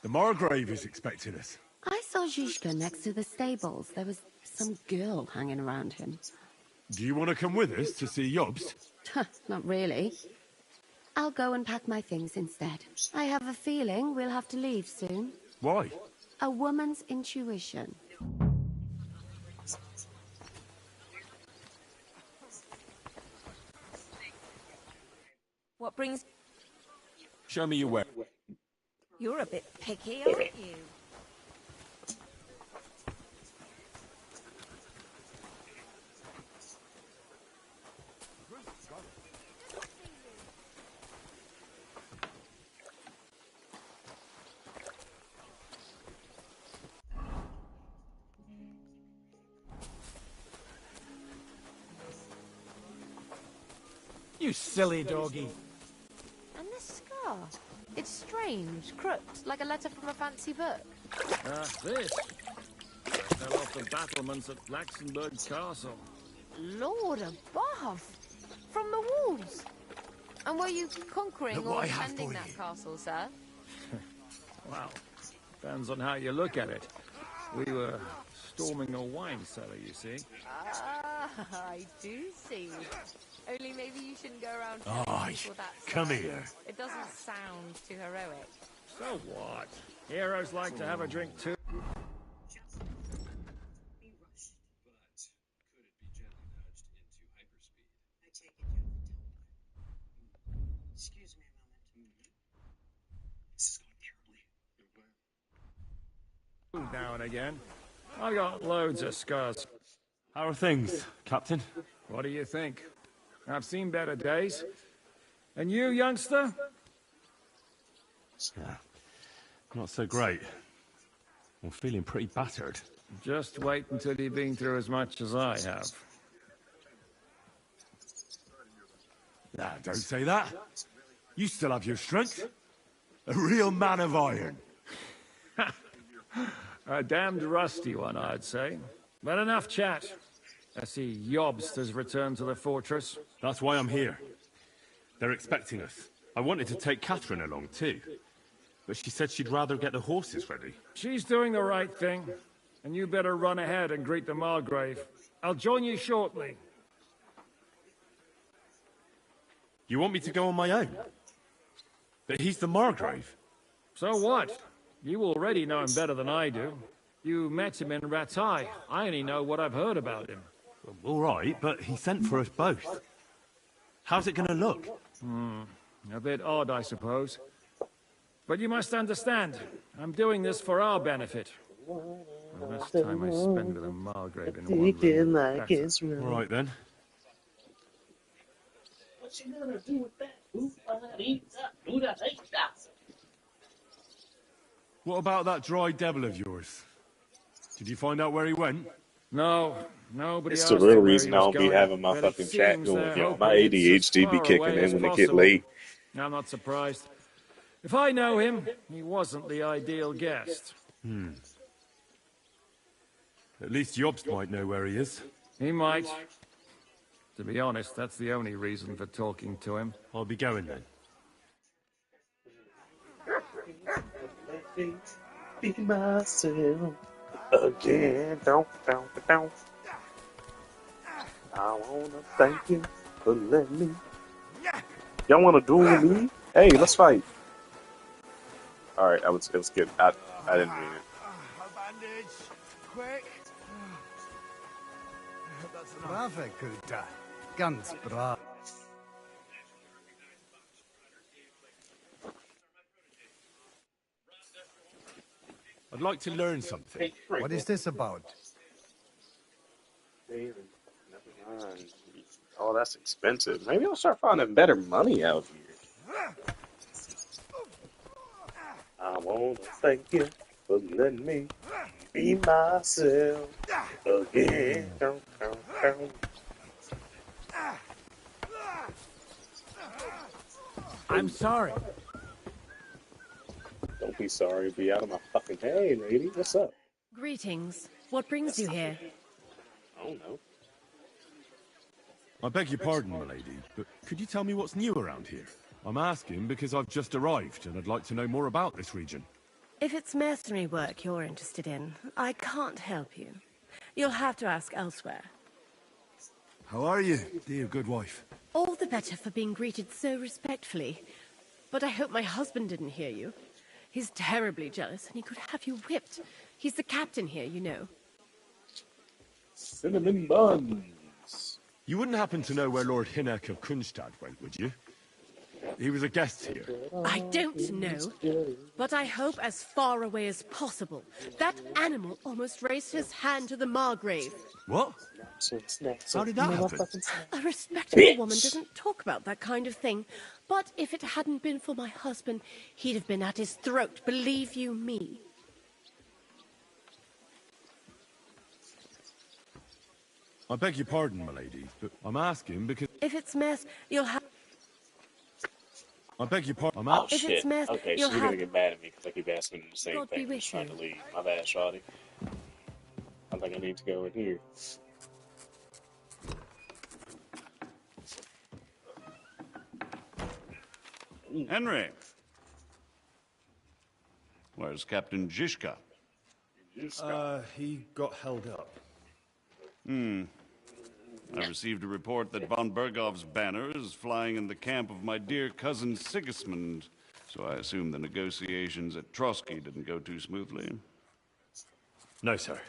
[SPEAKER 6] The Margrave is expecting us.
[SPEAKER 5] I saw Zizka next to the stables. There was some girl hanging around him.
[SPEAKER 6] Do you want to come with us to see Jobst?
[SPEAKER 5] Not really. I'll go and pack my things instead. I have a feeling we'll have to leave soon.
[SPEAKER 6] Why?
[SPEAKER 5] A woman's intuition.
[SPEAKER 10] What brings...
[SPEAKER 3] Show me your way.
[SPEAKER 10] You're a bit picky, aren't you?
[SPEAKER 9] You silly doggy.
[SPEAKER 11] And this scar? It's strange, crooked, like a letter from a fancy book.
[SPEAKER 4] This. Fell off the battlements at Laxenberg Castle.
[SPEAKER 11] Lord above! From the walls! And were you conquering
[SPEAKER 4] Look
[SPEAKER 11] or
[SPEAKER 4] what I have
[SPEAKER 11] defending
[SPEAKER 4] for
[SPEAKER 11] that
[SPEAKER 4] you.
[SPEAKER 11] castle, sir?
[SPEAKER 4] Well, depends on how you look at it. We were storming a wine cellar, you see.
[SPEAKER 11] Ah, I do see. Only maybe you shouldn't go around
[SPEAKER 15] Aye,
[SPEAKER 11] telling people that
[SPEAKER 15] come
[SPEAKER 11] side.
[SPEAKER 15] here.
[SPEAKER 11] It doesn't sound too heroic.
[SPEAKER 4] So what? Heroes like to have a drink too.
[SPEAKER 2] Excuse me a moment. This is going terribly.
[SPEAKER 4] Now and again. I've got loads of scars.
[SPEAKER 6] How are things, Captain?
[SPEAKER 4] What do you think? I've seen better days. And you, youngster?
[SPEAKER 6] Yeah, not so great. I'm feeling pretty battered.
[SPEAKER 4] Just wait until you've been through as much as I have.
[SPEAKER 6] Nah, don't say that. You still have your strength. A real man of iron.
[SPEAKER 4] A damned rusty one, I'd say. But enough chat. I see Jobst has returned to the fortress.
[SPEAKER 6] That's why I'm here. They're expecting us. I wanted to take Catherine along too, but she said she'd rather get the horses ready.
[SPEAKER 4] She's doing the right thing, and you better run ahead and greet the Margrave. I'll join you shortly.
[SPEAKER 6] You want me to go on my own? But he's the Margrave.
[SPEAKER 4] So what? You already know him better than I do. You met him in Ratai. I only know what I've heard about him.
[SPEAKER 6] All right, but he sent for us both. How's it going to look?
[SPEAKER 4] A bit odd, I suppose. But you must understand, I'm doing this for our benefit. The less time I spend with a Margrave in one room, better.
[SPEAKER 6] All right, then.
[SPEAKER 1] What you gonna do with that?
[SPEAKER 6] What about that dry devil of yours? Did you find out where he went?
[SPEAKER 4] No, nobody
[SPEAKER 1] It's
[SPEAKER 4] asked
[SPEAKER 1] the
[SPEAKER 4] him
[SPEAKER 1] real
[SPEAKER 4] where
[SPEAKER 1] reason
[SPEAKER 4] he
[SPEAKER 1] I
[SPEAKER 4] was
[SPEAKER 1] don't be
[SPEAKER 4] going,
[SPEAKER 1] having my
[SPEAKER 4] but
[SPEAKER 1] fucking
[SPEAKER 4] it
[SPEAKER 1] chat
[SPEAKER 4] seems
[SPEAKER 1] going,
[SPEAKER 4] they're
[SPEAKER 1] yo. My
[SPEAKER 4] hoping it's
[SPEAKER 1] ADHD
[SPEAKER 4] as
[SPEAKER 1] be
[SPEAKER 4] far
[SPEAKER 1] kicking
[SPEAKER 4] away
[SPEAKER 1] in
[SPEAKER 4] as
[SPEAKER 1] when it get
[SPEAKER 4] possible.
[SPEAKER 1] late.
[SPEAKER 4] I'm not surprised. If I know him, he wasn't the ideal guest.
[SPEAKER 6] At least Jobst might know where he is.
[SPEAKER 4] He might. To be honest, that's the only reason for talking to him.
[SPEAKER 6] I'll be going then.
[SPEAKER 1] Be myself again. Don't. I wanna thank you for letting me. Y'all wanna duel me? Hey, let's fight. All right, it was good. I didn't mean it.
[SPEAKER 12] A bandage, quick. That's enough.
[SPEAKER 16] Brave, Kuta. Ganz brav.
[SPEAKER 6] I'd like to learn something.
[SPEAKER 16] What is this about?
[SPEAKER 1] Never mind. Oh, that's expensive. Maybe I'll start finding better money out here. I wanna thank you for letting me be myself again.
[SPEAKER 17] I'm sorry.
[SPEAKER 1] Don't be sorry. Be out of my fucking hey, lady. What's up?
[SPEAKER 5] Greetings. What brings you here?
[SPEAKER 1] I don't know.
[SPEAKER 6] I beg your pardon, milady, but could you tell me what's new around here? I'm asking because I've just arrived and I'd like to know more about this region.
[SPEAKER 5] If it's mercenary work you're interested in, I can't help you. You'll have to ask elsewhere.
[SPEAKER 6] How are you, dear good wife?
[SPEAKER 5] All the better for being greeted so respectfully. But I hope my husband didn't hear you. He's terribly jealous and he could have you whipped. He's the captain here, you know.
[SPEAKER 1] Cinnamon buns.
[SPEAKER 6] You wouldn't happen to know where Lord Hinnek of Kunstad went, would you? He was a guest here.
[SPEAKER 5] I don't know, but I hope as far away as possible. That animal almost raised his hand to the Margrave.
[SPEAKER 6] What? How did that happen?
[SPEAKER 5] A respectable woman doesn't talk about that kind of thing. But if it hadn't been for my husband, he'd have been at his throat, believe you me.
[SPEAKER 6] I beg your pardon, milady, but I'm asking because...
[SPEAKER 5] If it's mess, you'll have...
[SPEAKER 6] I beg your pardon.
[SPEAKER 1] Oh,
[SPEAKER 5] If
[SPEAKER 1] shit.
[SPEAKER 5] it's mess,
[SPEAKER 1] Okay,
[SPEAKER 5] you'll
[SPEAKER 1] she's gonna
[SPEAKER 5] have...
[SPEAKER 1] get mad at me because I keep asking the same
[SPEAKER 5] God be
[SPEAKER 1] thing. I'm
[SPEAKER 5] with
[SPEAKER 1] just trying
[SPEAKER 5] you.
[SPEAKER 1] to leave. My bad, Shawty. I think I need to go in here.
[SPEAKER 18] Henry. Where's Captain Zizka?
[SPEAKER 14] He got held up.
[SPEAKER 18] I received a report that von Bergov's banner is flying in the camp of my dear cousin Sigismund, so I assume the negotiations at Trotsky didn't go too smoothly.
[SPEAKER 6] No, sir.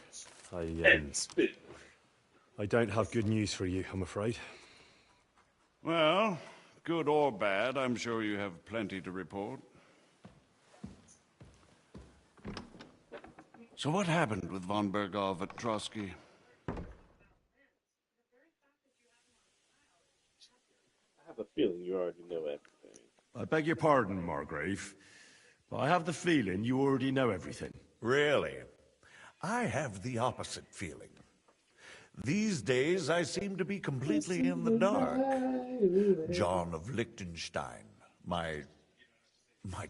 [SPEAKER 6] I don't have good news for you, I'm afraid.
[SPEAKER 18] Well, Good or bad, I'm sure you have plenty to report. So what happened with von Berghoff at Trotsky?
[SPEAKER 1] I have a feeling you already know everything.
[SPEAKER 6] I beg your pardon, Margrave, but I have the feeling you already know everything.
[SPEAKER 17] Really? I have the opposite feeling. These days, I seem to be completely in the dark. John of Liechtenstein, my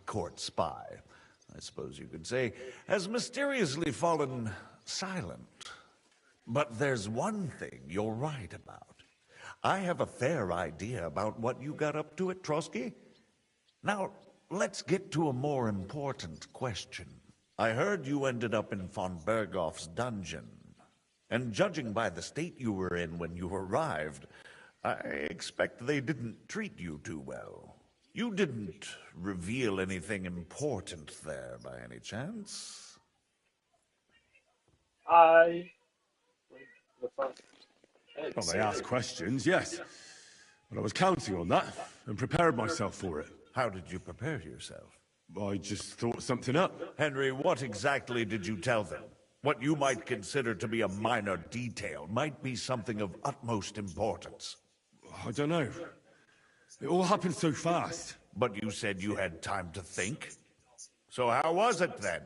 [SPEAKER 17] court spy, I suppose you could say, has mysteriously fallen silent. But there's one thing you're right about. I have a fair idea about what you got up to at Trotsky. Now, let's get to a more important question. I heard you ended up in von Berghoff's dungeon. And judging by the state you were in when you arrived, I expect they didn't treat you too well. You didn't reveal anything important there by any chance?
[SPEAKER 6] Well, they asked questions, yes. But I was counting on that and prepared myself for it.
[SPEAKER 17] How did you prepare yourself?
[SPEAKER 6] I just thought something up.
[SPEAKER 17] Henry, what exactly did you tell them? What you might consider to be a minor detail might be something of utmost importance.
[SPEAKER 6] I don't know. It all happened so fast.
[SPEAKER 17] But you said you had time to think. So how was it then?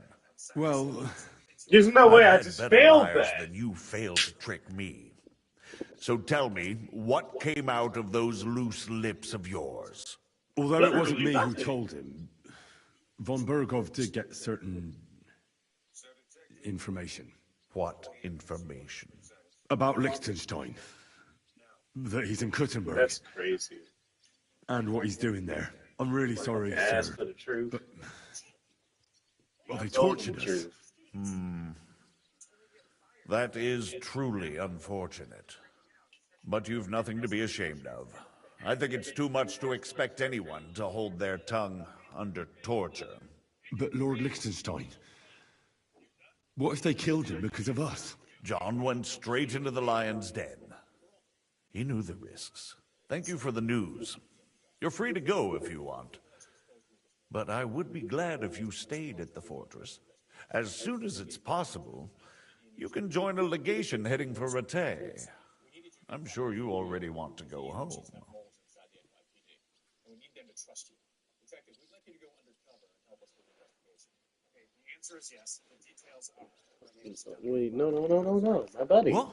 [SPEAKER 6] Well,
[SPEAKER 1] there's no way I just failed
[SPEAKER 17] liars
[SPEAKER 1] that.
[SPEAKER 17] Than you failed to trick me. So tell me, what came out of those loose lips of yours?
[SPEAKER 6] Although it wasn't me who told him, von Berghoff did get certain information.
[SPEAKER 17] What information?
[SPEAKER 6] About Liechtenstein. That he's in Kuttenberg.
[SPEAKER 1] That's crazy.
[SPEAKER 6] And what he's doing there. I'm really sorry,
[SPEAKER 1] Ask
[SPEAKER 6] sir.
[SPEAKER 1] for the truth.
[SPEAKER 6] But, well, they tortured us.
[SPEAKER 17] That is truly unfortunate. But you've nothing to be ashamed of. I think it's too much to expect anyone to hold their tongue under torture.
[SPEAKER 6] But Lord Liechtenstein, what if they killed him because of us?
[SPEAKER 17] John went straight into the lion's den. He knew the risks. Thank you for the news. You're free to go if you want. But I would be glad if you stayed at the fortress. As soon as it's possible, you can join a legation heading for Rattay. I'm sure you already want to go home.
[SPEAKER 9] We need them to trust you. In fact, we'd like you to go undercover and help us with the investigation. Okay, the answer is yes. The details are...
[SPEAKER 1] Wait, no, my buddy.
[SPEAKER 6] What?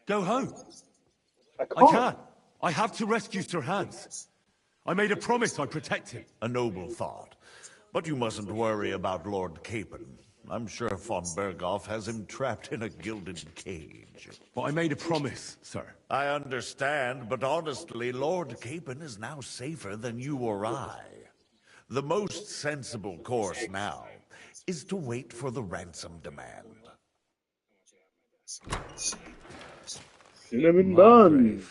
[SPEAKER 6] Go home.
[SPEAKER 1] I
[SPEAKER 6] can't. I have to rescue Sir Hans. I made a promise I'd protect him.
[SPEAKER 17] A noble thought. But you mustn't worry about Lord Capon. I'm sure von Berghoff has him trapped in a gilded cage.
[SPEAKER 6] But I made a promise, sir.
[SPEAKER 17] I understand, but honestly, Lord Capon is now safer than you or I. The most sensible course now is to wait for the ransom demand.
[SPEAKER 1] Cinnamon bun.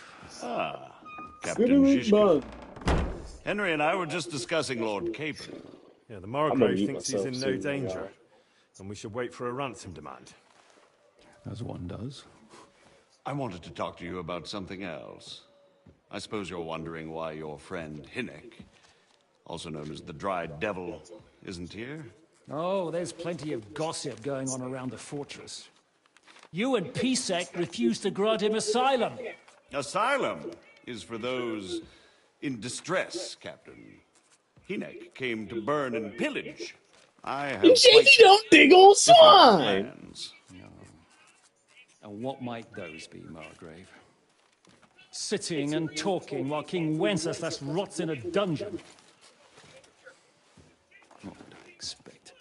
[SPEAKER 18] Ah, Captain
[SPEAKER 1] Cinnamon bun.
[SPEAKER 18] Shishkin. Henry and I were just discussing Lord Capon.
[SPEAKER 6] Yeah, the Margrave thinks he's in no danger. And we should wait for a ransom demand.
[SPEAKER 3] As one does.
[SPEAKER 18] I wanted to talk to you about something else. I suppose you're wondering why your friend Hinnek, also known as the Dried Devil, isn't here?
[SPEAKER 4] Oh, there's plenty of gossip going on around the fortress. You and Pisek refused to grant him asylum.
[SPEAKER 18] Asylum is for those in distress, Captain. Hinnek came to burn and pillage. I have
[SPEAKER 1] He said he don't dig on swine.
[SPEAKER 18] plans.
[SPEAKER 4] And what might those be, Margrave? Sitting and talking while King Wenceslas rots in a dungeon. What would I expect?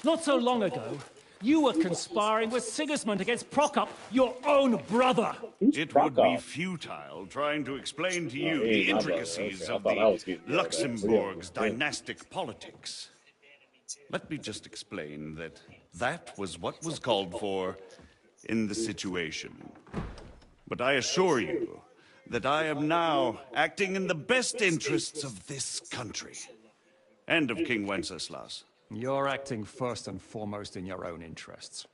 [SPEAKER 4] Not so long ago, you were conspiring with Sigismund against Prokop, your own brother.
[SPEAKER 18] It would be futile trying to explain to you the intricacies of the Luxembourg's dynastic politics. Let me just explain that that was what was called for in the situation. But I assure you that I am now acting in the best interests of this country and of King Wenceslas.
[SPEAKER 4] You're acting first and foremost in your own interests.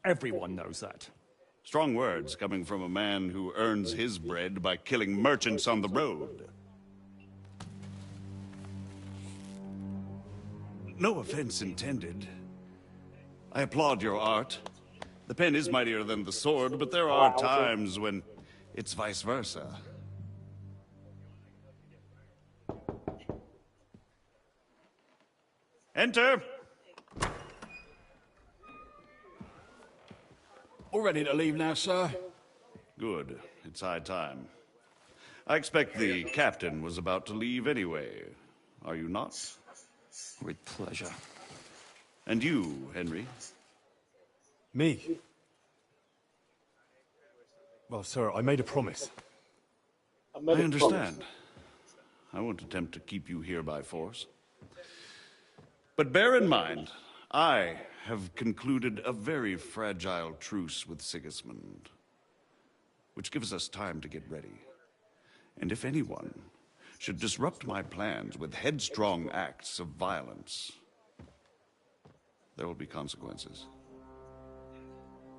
[SPEAKER 4] Everyone knows that.
[SPEAKER 18] Strong words coming from a man who earns his bread by killing merchants on the road. No offense intended. I applaud your art. The pen is mightier than the sword, but there are times when it's vice versa. Enter!
[SPEAKER 3] All ready to leave now, sir?
[SPEAKER 18] Good. It's high time. I expect the captain was about to leave anyway. Are you not?
[SPEAKER 3] With pleasure.
[SPEAKER 18] And you, Henry?
[SPEAKER 6] Me? Well, sir, I made a promise.
[SPEAKER 18] I understand. I won't attempt to keep you here by force. But bear in mind, I have concluded a very fragile truce with Sigismund, which gives us time to get ready. And if anyone should disrupt my plans with headstrong acts of violence, there will be consequences.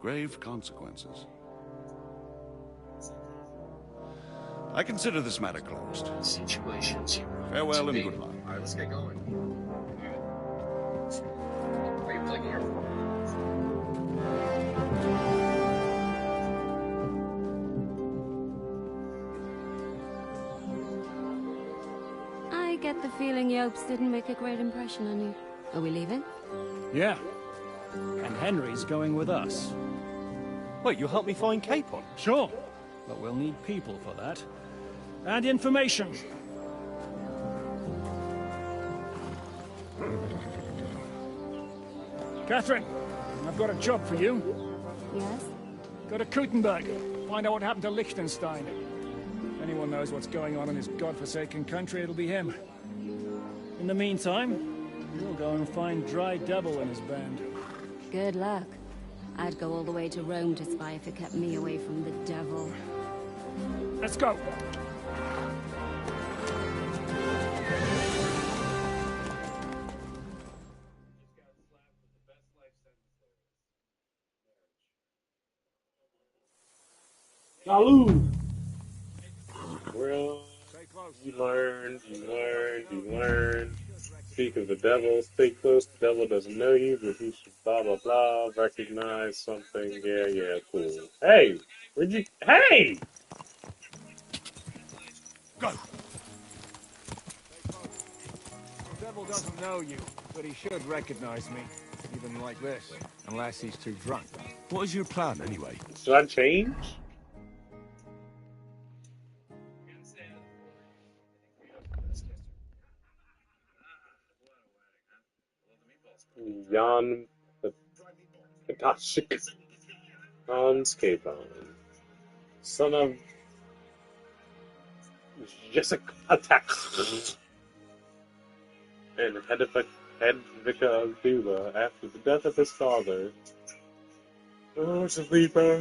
[SPEAKER 18] Grave consequences. I consider this matter closed. Farewell and good luck.
[SPEAKER 2] Alright, let's get going. Are you plugging your phone?
[SPEAKER 5] I get the feeling Yopes didn't make a great impression on you. Are we leaving?
[SPEAKER 4] Yeah. And Henry's going with us.
[SPEAKER 14] Wait, you'll help me find Capon?
[SPEAKER 4] Sure. But we'll need people for that. And information. Catherine, I've got a job for you.
[SPEAKER 5] Yes?
[SPEAKER 4] Go to Kuttenberg. Find out what happened to Liechtenstein. If anyone knows what's going on in this godforsaken country, it'll be him. In the meantime, you'll go and find Dry Devil and his band.
[SPEAKER 5] Good luck. I'd go all the way to Rome to spy if it kept me away from the devil.
[SPEAKER 4] Let's go.
[SPEAKER 1] Salud! Well, you learn. Speak of the devil, stay close, the devil doesn't know you, but he should blah blah blah, recognize something, yeah, cool. Hey! Where'd you, hey!
[SPEAKER 4] Go! The devil doesn't know you, but he should recognize me, even like this, unless he's too drunk.
[SPEAKER 6] What is your plan, anyway?
[SPEAKER 1] Should I change? Jan Petashik Hans Capon, son of Jessica Attack, and Hedvika of Duba after the death of his father. Oh, sleeper.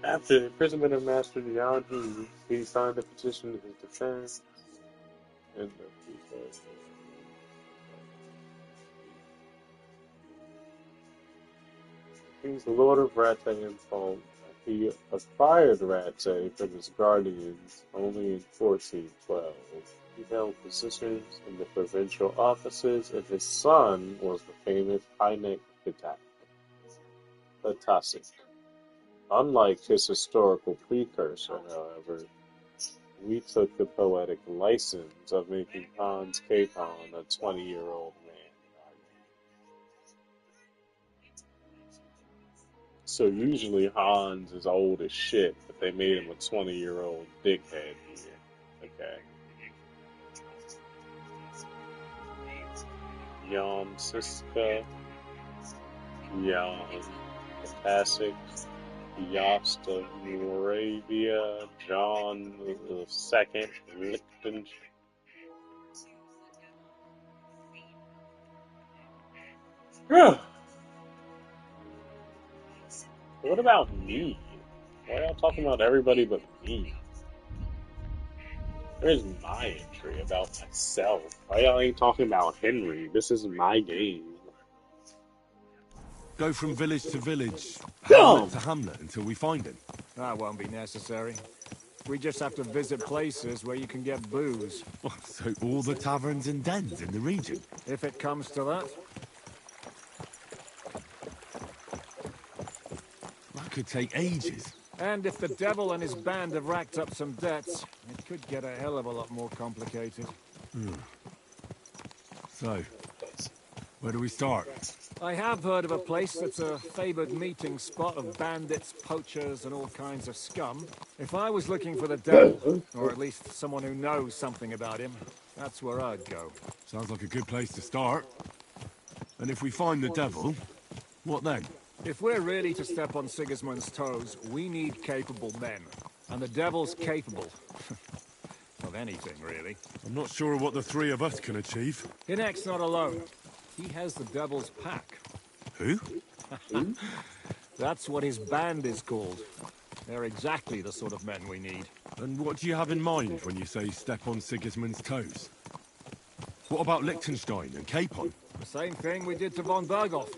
[SPEAKER 1] After the imprisonment of Master Jan Hughes, he signed a petition to his defense. And he's the Lord of Rattay and Fault. He acquired Rattay from his guardians only in 1412. He held positions in the provincial offices, and his son was the famous Heineck Petasic. Unlike his historical precursor, however, we took the poetic license of making Hans Capon a 20-year-old man. So usually Hans is old as shit, but they made him a 20-year-old dickhead here. Okay. Jan Siska, Jan Petasic, Jost of Moravia, John II, Liechtenstein. What about me? Why are y'all talking about everybody but me? Where's my entry about myself? Why y'all ain't talking about Henry? This is my game.
[SPEAKER 6] Go from village to village,
[SPEAKER 1] Dumb.
[SPEAKER 6] hamlet to hamlet until we find him?
[SPEAKER 4] That won't be necessary. We just have to visit places where you can get booze.
[SPEAKER 6] So all the taverns and dens in the region?
[SPEAKER 4] If it comes to that.
[SPEAKER 6] That could take ages.
[SPEAKER 4] And if the devil and his band have racked up some debts, it could get a hell of a lot more complicated.
[SPEAKER 6] So, where do we start?
[SPEAKER 4] I have heard of a place that's a favored meeting spot of bandits, poachers, and all kinds of scum. If I was looking for the devil, or at least someone who knows something about him, that's where I'd go.
[SPEAKER 6] Sounds like a good place to start. And if we find the devil, what then?
[SPEAKER 4] If we're really to step on Sigismund's toes, we need capable men. And the devil's capable. Of anything, really.
[SPEAKER 6] I'm not sure what the three of us can achieve.
[SPEAKER 4] Hinek's not alone. He has the devil's pack.
[SPEAKER 6] Who?
[SPEAKER 4] That's what his band is called. They're exactly the sort of men we need.
[SPEAKER 6] And what do you have in mind when you say step on Sigismund's toes? What about Liechtenstein and Capon?
[SPEAKER 4] The same thing we did to von Berghoff.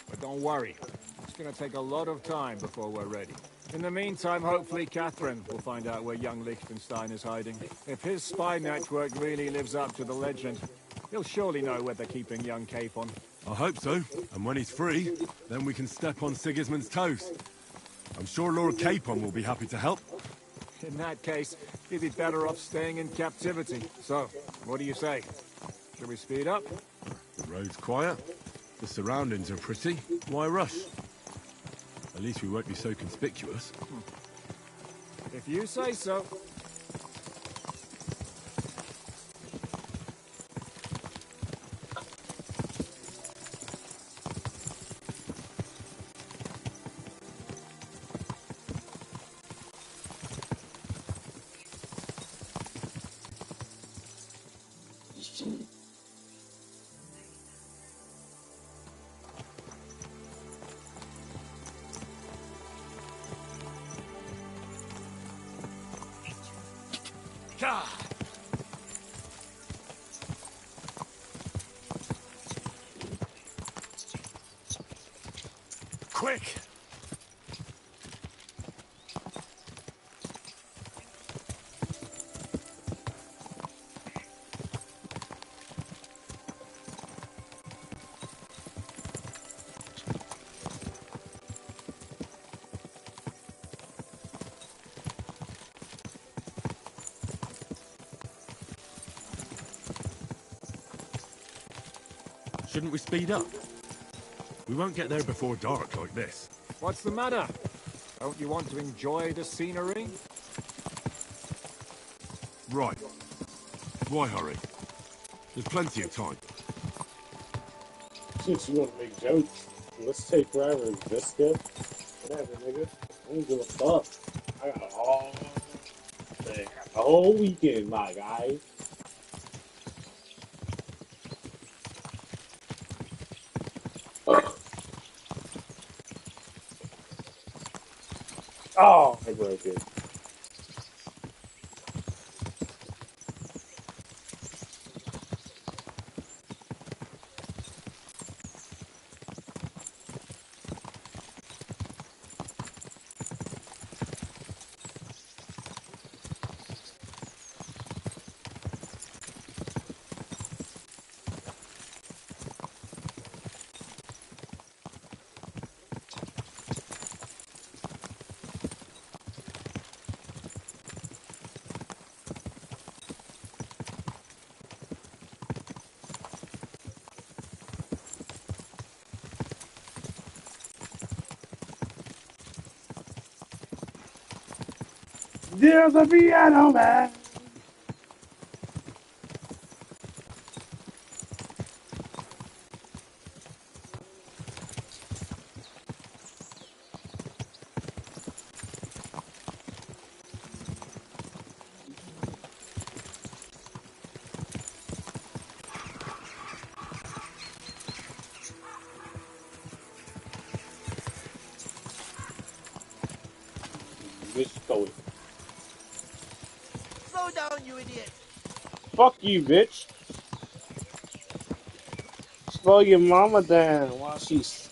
[SPEAKER 4] But don't worry. It's gonna take a lot of time before we're ready. In the meantime, hopefully Catherine will find out where young Liechtenstein is hiding. If his spy network really lives up to the legend, he'll surely know where they're keeping young Capon.
[SPEAKER 6] I hope so. And when he's free, then we can step on Sigismund's toes. I'm sure Lord Capon will be happy to help.
[SPEAKER 4] In that case, he'd be better off staying in captivity. So, what do you say? Should we speed up?
[SPEAKER 6] The road's quiet. The surroundings are pretty. Why rush? At least we won't be so conspicuous.
[SPEAKER 4] If you say so.
[SPEAKER 6] Quick! Shouldn't we speed up? We won't get there before dark like this.
[SPEAKER 4] What's the matter? Don't you want to enjoy the scenery?
[SPEAKER 6] Right. Why hurry? There's plenty of time.
[SPEAKER 1] Since you want to make jokes, let's take forever, Visca. Whatever, nigga. I don't give a fuck. I got a whole weekend, my guy. Oh, I broke it. There's a piano man. Bitch, Chloe.
[SPEAKER 12] Slow down, you idiot!
[SPEAKER 1] Fuck you, bitch. Slow your mama down while she's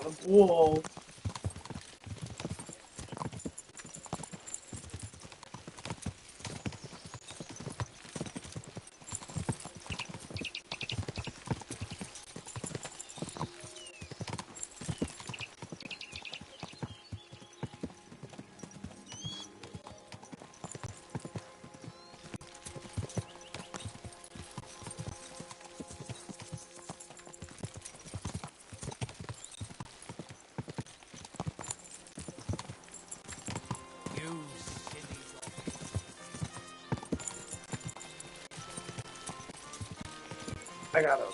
[SPEAKER 1] down the pool. I got him.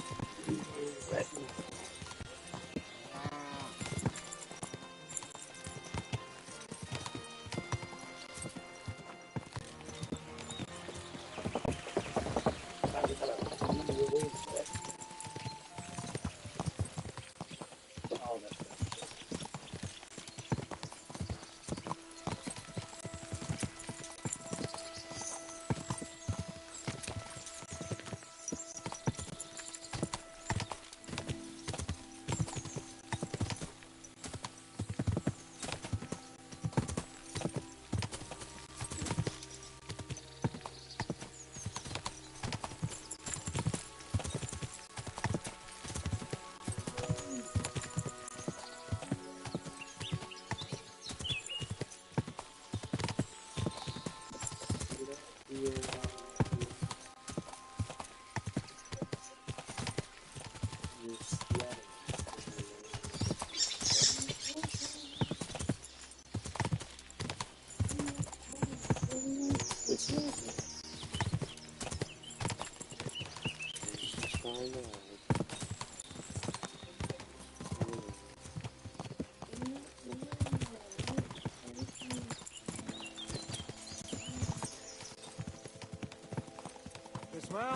[SPEAKER 4] Well,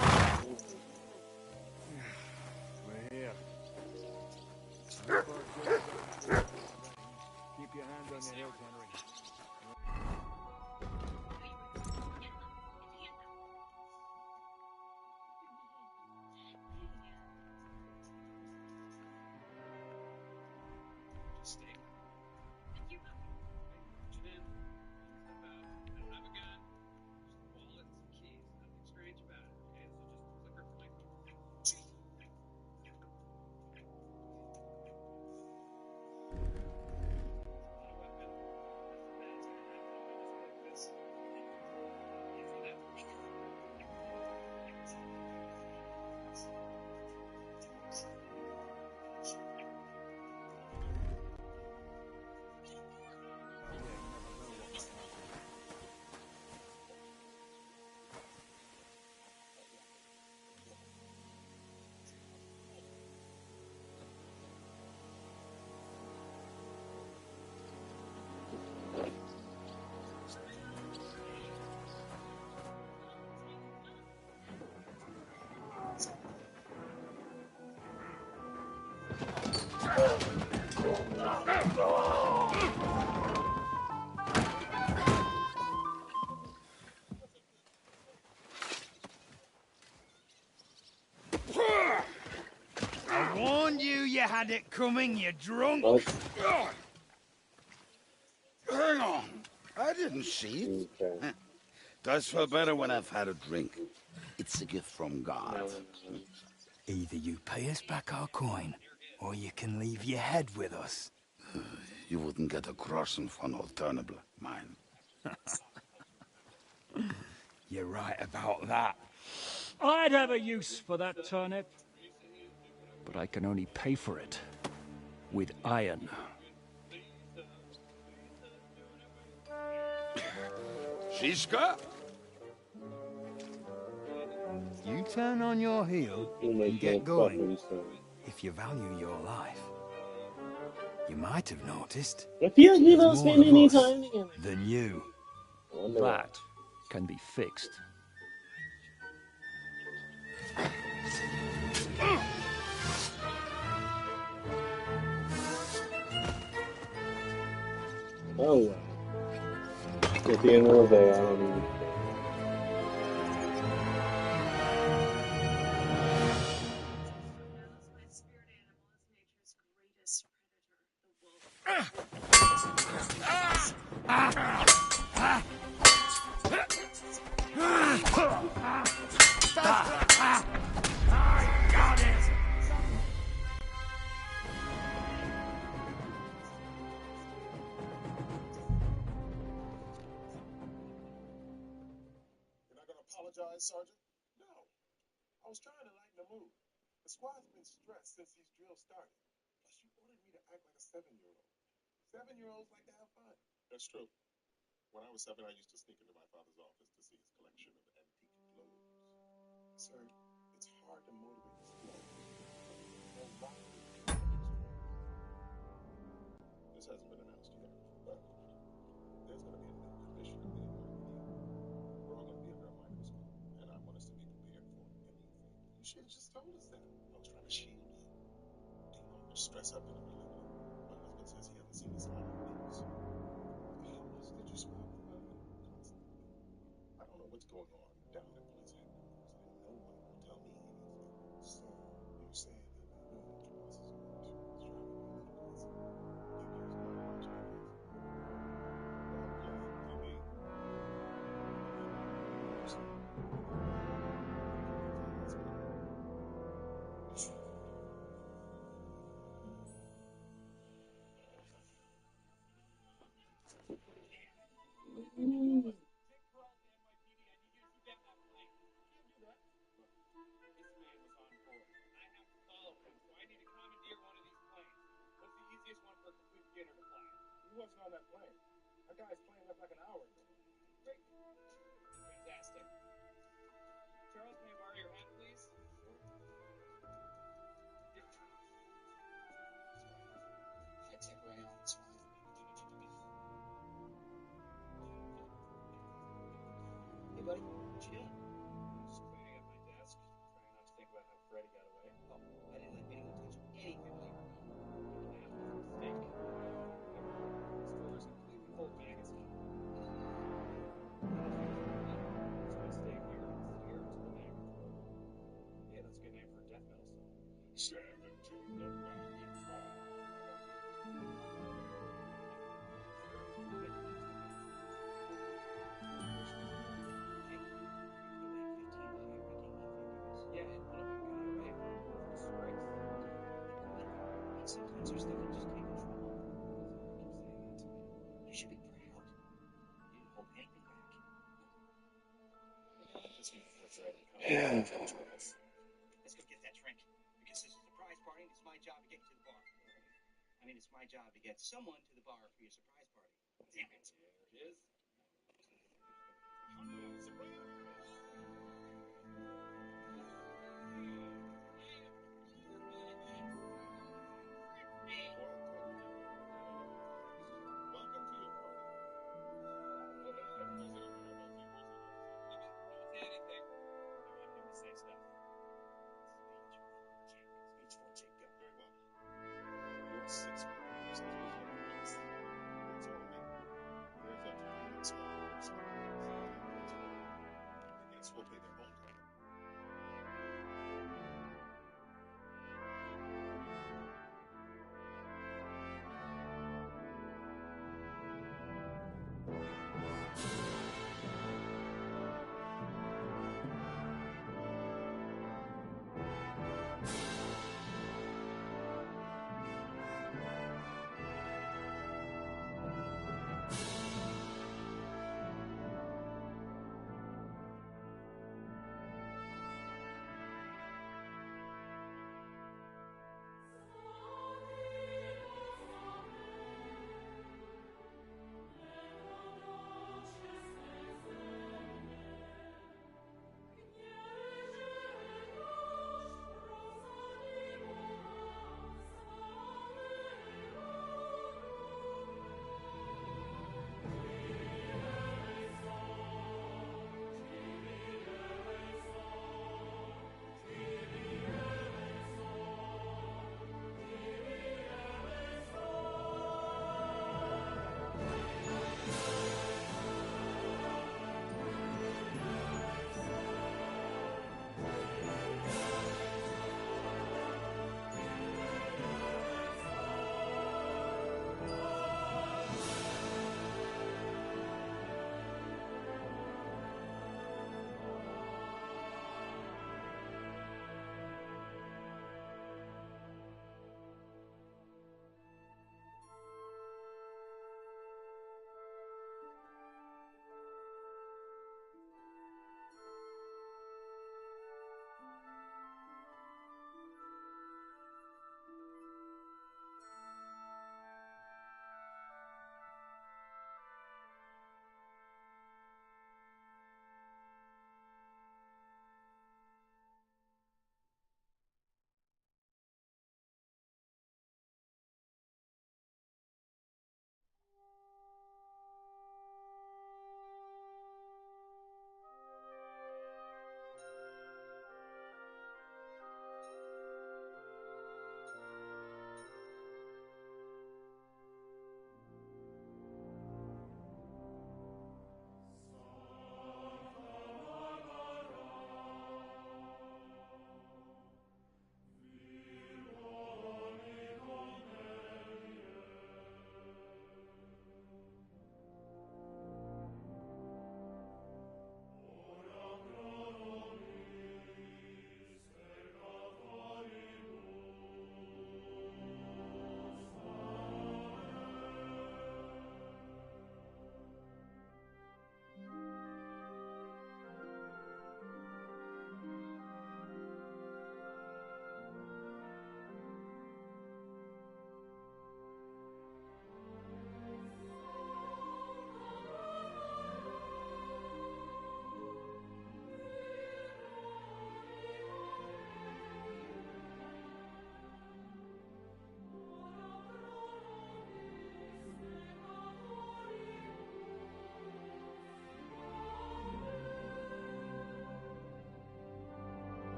[SPEAKER 4] we're here. Keep your hands on your hilt, Henry.
[SPEAKER 9] Just stay. You know. Reach in, step out. I don't have a gun. Just a wallet and some keys. Nothing strange about it. Okay, so just clicker for my phone. Gee.
[SPEAKER 16] I warned you you had it coming, you drunk.
[SPEAKER 19] Hang on. I didn't see it. Does feel better when I've had a drink. It's a gift from God.
[SPEAKER 20] Either you pay us back our coin, or you can leave your head with us.
[SPEAKER 19] You wouldn't get a crossing for an alternative, mine.
[SPEAKER 20] You're right about that.
[SPEAKER 4] I'd have a use for that turnip. But I can only pay for it with iron.
[SPEAKER 19] Shiska?
[SPEAKER 20] You turn on your heel and get going. If you value your life, you might have noticed
[SPEAKER 1] I feel like you
[SPEAKER 20] there's
[SPEAKER 1] don't
[SPEAKER 20] more
[SPEAKER 1] spend
[SPEAKER 20] of
[SPEAKER 1] any
[SPEAKER 20] us
[SPEAKER 1] time together.
[SPEAKER 20] than you.
[SPEAKER 4] That can be fixed.
[SPEAKER 1] Oh well. At the end of the day, I don't even care.
[SPEAKER 8] My spirit animal is nature's greatest predator.
[SPEAKER 7] Sergeant? No. I was trying to lighten the mood. The squad's been stressed since these drills started. Plus, you ordered me to act like a 7-year-old. 7-year-olds like to have fun. That's true. When I was 7, I used to sneak into my father's office to see his collection of antique clothes. Sir, it's hard to motivate the squad. This hasn't been announced yet, but there's going to be a new commission at the NYPD. We're all going to be under a microscope, and I want us to be prepared for anything. You should have just told us that. I was trying to shield you. Do you want to stress up in the middle of it? My husband says he hasn't seen a smile in weeks. How much did you smile with my constantly? I don't know what's going on down at police headquarters, and no one will tell me anything. So, you're saying that no one crosses your mind. It's driving me a little crazy. You guys know how much I love you. For me. He wasn't on that plane. That guy's plane left like an hour ago. Great.
[SPEAKER 9] Fantastic. Charles, may I borrow your hat, please?
[SPEAKER 2] High-tech rayon, it's fine. Hey, buddy, what you doing?
[SPEAKER 9] Just cleaning up my desk, trying not to think about how Freddy got away.
[SPEAKER 2] Oh, I didn't let anyone touch anything while you were gone.
[SPEAKER 9] The lamp was a mistake. This drawer is completely full of magazines. So I stay here and stare into the mag drawer. Hey, that's a good name for a death metal song.
[SPEAKER 7] 7 to the wagon car.
[SPEAKER 9] Yeah, and one of them got away. Disgrace.
[SPEAKER 2] Sometimes there's stuff you just can't control. You should be proud. You didn't hold anything back.
[SPEAKER 9] Let's move before Fred
[SPEAKER 2] Yeah. Let's go get that drink. Because it's a surprise party, and it's my job to get you to the bar. I mean, it's my job to get someone to the bar for your surprise party. Damn it.
[SPEAKER 9] There it is.
[SPEAKER 7] Welcome to your party. Everybody's gonna know about Deliverance.
[SPEAKER 9] Don't say anything. I want him to say stuff.
[SPEAKER 2] Speech for Jake. Go.
[SPEAKER 7] Very well. You're 6 members of Deliverance. It's all me. There's a